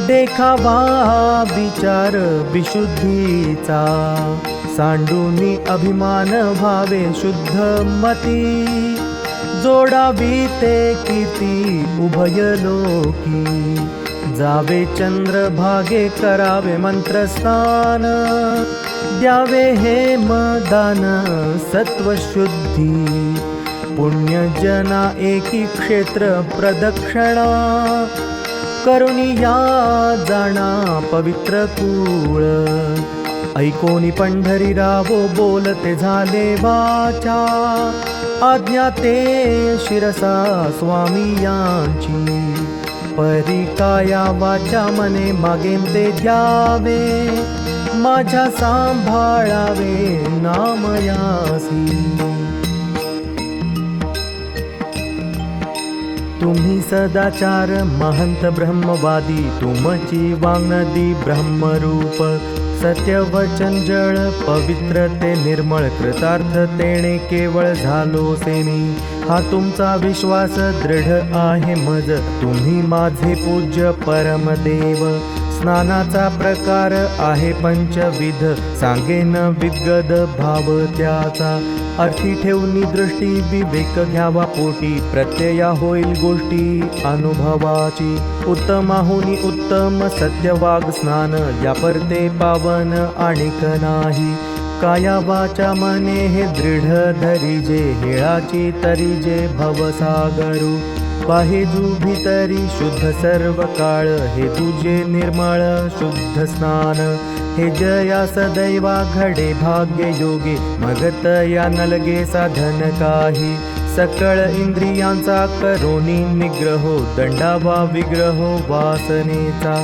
A: देखावा विचार विशुद्धीचा सांडूनी अभिमान व्हावे शुद्ध मती जोडावी ते कीर्ती उभय लोकी जावे चंद्रभागे करावे मंत्रस्नान द्यावे हे मदान सत्वशुद्धी पुण्यजना एकी क्षेत्र प्रदक्षिणा करुणी या जाणा पवित्र कूळ ऐकोनी पंढरी रावो बोलते झाले वाचा आज्ञा ते शिरसा स्वामी यांची परी काया वाचा मने मागेन ते द्यावे माझ्या सांभाळावे नामयासी तुम्ही सदाचार महंत ब्रह्मवादी तुमची वाङ्नदी ब्रह्मरूप सत्यवचन जळ पवित्र ते निर्मळ कृतार्थ तेणे केवळ झालो सेमी हा तुमचा विश्वास दृढ आहे मज तुम्ही माझे पूज्य परमदेव स्नानाचा प्रकार आहे पंचविध सांगेन विद्गद भाव त्याचा अर्थी ठेवून दृष्टी विवेक घ्यावा पोटी प्रत्यया होईल गोष्टी अनुभवाची उत्तमाहुनी उत्तम सत्यवाग स्नान या परते पावन आणिक नाही काया वाचा मने हे दृढ धरिजे हेळाची तरिजे भवसागरू बाहेजू भीतरी शुद्ध सर्व काळ हे तुझे निर्मळ शुद्ध स्नान हे जया सदैवा घडे भाग्य योगे मगत या नलगे साधन काही सकळ इंद्रियांचा करोनी निग्रहो दंडावा विग्रहो वासनेचा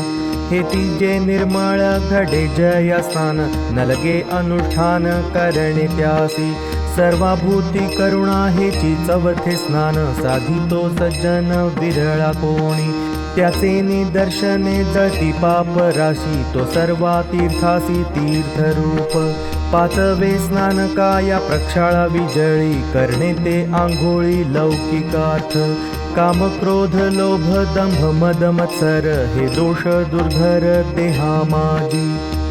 A: हे तिजे निर्मळ घडे जया स्नान नलगे अनुष्ठान करणे त्यासी सर्वाभूती करुणा हेची चवथे स्नान साधितो सज्जन विरळा कोणी त्याचे निदर्शने जळती पाप राशी तो सर्वा तीर्थासी तीर्थरूप पाचवे स्नान काया प्रक्षाळा विजळी करणे ते आंघोळी लौकिकार्थ काम क्रोध लोभ दंभ मद मत्सर हे दोष दुर्धर देहा माझी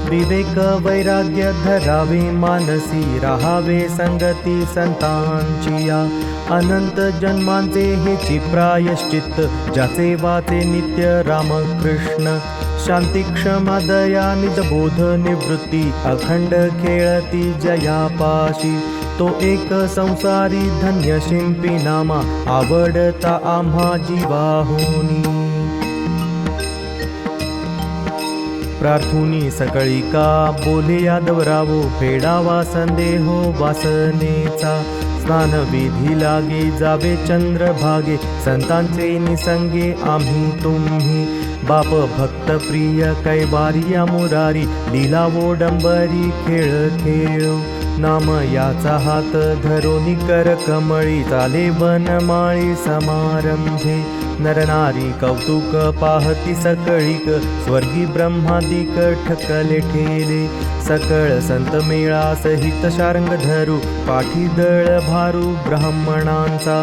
A: विवेक वैराग्य धरावे मानसी राहावे संगती संतांची या अनंत जन्मांचे हेची प्रायश्चित्त ज्याचे वाचे नित्य रामकृष्ण शांती क्षमा दया निजबोध निवृत्ती अखंड खेळती जयापाशी तो एक संसारी धन्य शिंपी नामा आवडता आम्हा जीवाहुनी प्रार्थुनी सकळी का बोले यादवरावो फेडावा संदेहो वासनेचा स्नान विधी लागे जावे चंद्रभागे संतांचे निसंगे आम्ही तुम्ही बाप भक्त प्रिय कैवारिया मुरारी लीला वोडंबरी खेळ खेळो नाम याचा हात धरोनी कर कमळी चाले वनमाळी समारंभे नरनारी कौतुक पाहती सकळीक स्वर्गी ब्रह्मादिक ठकले ठेले सकळ संत मेळा सहित शार्ंग धरू पाठी दळ भारू ब्राह्मणांचा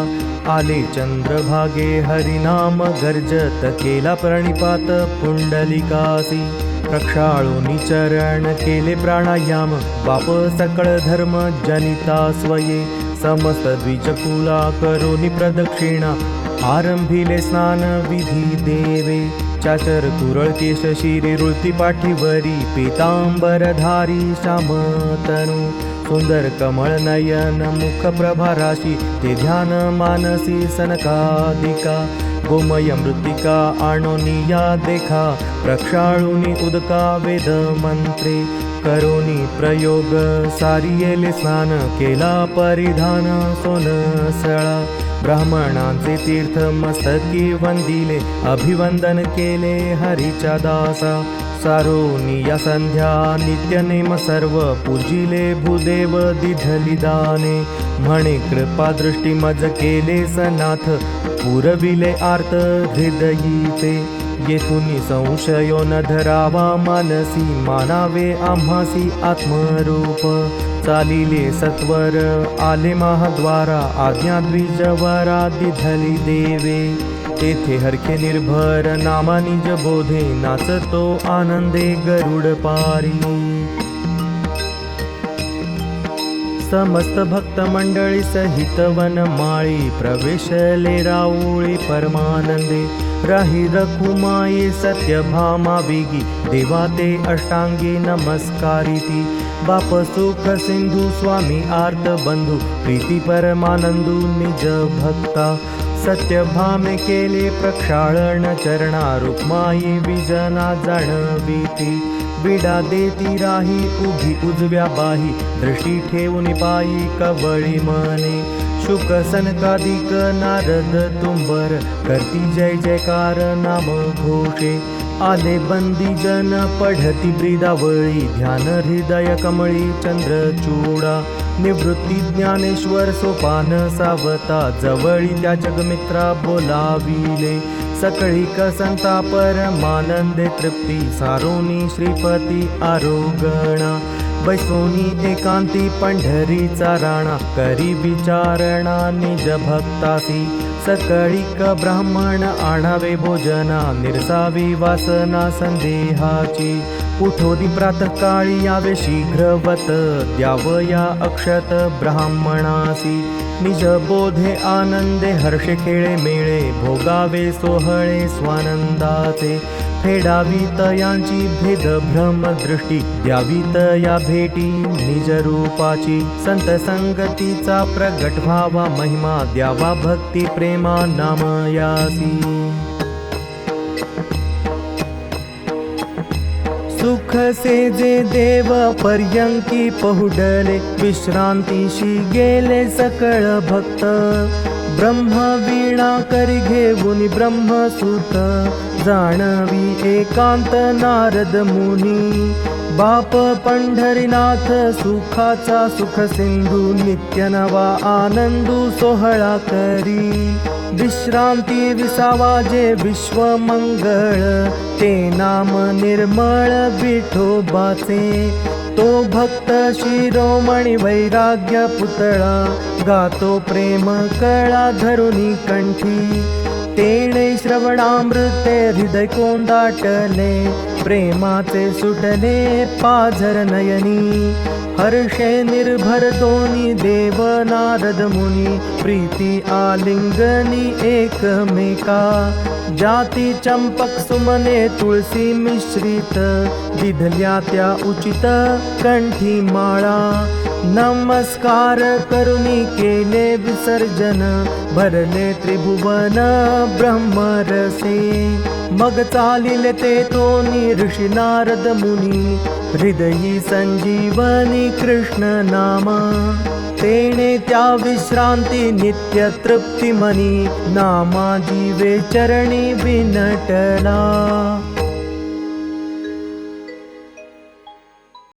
A: आले चंद्रभागे हरिनाम गर्जत केला प्रणिपात पुंडलिकासी प्रक्षाळूनी चरण केले प्राणायाम बाप सकळ धर्म जनिता स्वये समस्त द्विजकुला करोनी प्रदक्षिणा आरंभिले स्नान विधी देवे चाचर कुरळ केश शिरे रुळती पाठीवरी पीतांबरधारी श्यामतनु सुंदर कमळ नयन मुख प्रभा राशी ते ध्यान मानसी सनकादिका गोमय मृत्तिका आणोनिया देखा प्रक्षाळुनी उदका वेद मंत्रे करोनी प्रयोग सारियेले स्नान केला परिधान सोनसळा ब्राह्मणांचे तीर्थ मस्तकी वंदिले अभिवंदन केले हरीच्या दासा सारोनी या संध्या नित्यनेम सर्व पूजिले भूदेव दिधली दाने म्हणे कृपा दृष्टी मज केले सनाथ पुरविले आर्त हृदयीचे येथून संशयो न धरावा मानसी, मानावे आम्हासी आत्मरूप. चालिले सत्वर आले महाद्वारा, आज्ञा द्विजवरा दिधली देवे. तेथे हरखे निर्भर नामा निज बोधे, नाचतो आनंदे गरुड पारी. समस्त भक्त मंडळी सहित वनमाळी, प्रवेशले राऊळी परमानंदे. राही रखुमाये सत्यभामा वेगी, देवा ते अष्टांगी नमस्कारिती. बाप सुख सिंधू स्वामी आर्त बंधू, प्रीती परमानंदू निज भक्ता. सत्यभामे केले प्रक्षाळन चरणा, रुक्माई विजना जाणविती. विडा देती राही उभी उजव्या बाही, दृष्टी ठेवून पायी कवळी मने. शुक सनकादिक नारद तुंबर, करती जय जयकार नाम घोषे. आले बंदी जन पढती ब्रीदावळी, ध्यान हृदय कमळी चंद्रचूडा. निवृत्ती ज्ञानेश्वर सोपान सावता, जवळी त्या जगमित्रा बोलाविले. सकळी संता परमानंदे तृप्ती, सारोनी श्रीपती आरोगणा. बैसोनी एकांती पंढरीचा राणा, करी विचारणा निज भक्तासी. सकळीक ब्राह्मण आणावे भोजना, निरसावी वासना संदेहाची. उठोदी प्रातःकाळी यावे शीघ्रवत, द्यावया अक्षत ब्राह्मणासी. निज बोधे आनंदे हर्षे खेळे मेळे, भोगावे सोहळे स्वानंदाचे. फेडावीत यांची भेद भ्रम दृष्टी, द्यावीत या भेटी निज रूपाची. संत संगतीचा प्रगट व्हावा महिमा, द्यावा भक्ती प्रेमा नामयासी. सुख से जे देव पर्यंकी पहुडले, विश्रांतीशी गेले सकळ भक्त. ब्रह्मवीणा करी घेऊन ब्रह्मसूत, जाणवी एकांत नारद मुनी. बाप पंढरीनाथ सुखाचा सुख सिंधू, नित्य नवा आनंदू सोहळा करी. विश्रांती विसावा जे विश्वमंगळ, ते नाम निर्मळ विठोबाचे. तो भक्त शिरोमणी वैराग्य पुतळा, गातो प्रेम कळा धरुनी कंठी. तेणे श्रवणामृते हृदय कोंदाटले, प्रेमाचे सुटले पाझर नयनी. हर्षे निर्भर दोन्ही देव नारद मुनी, प्रीती आलिंगनी एकमेका. जाती चंपक सुमने तुळसी मिश्रित, विधल्या त्या उचित कंठी माळा. नमस्कार करुनी केले विसर्जन, भरले त्रिभुवन ब्रह्मरसे. मग चालिले ते तोनी ऋषी नारद मुनी, हृदयी संजीवनी कृष्ण नामा. तेणे त्या विश्रांती नित्य तृप्ती मनी, नामा जीवे चरणी विनटला.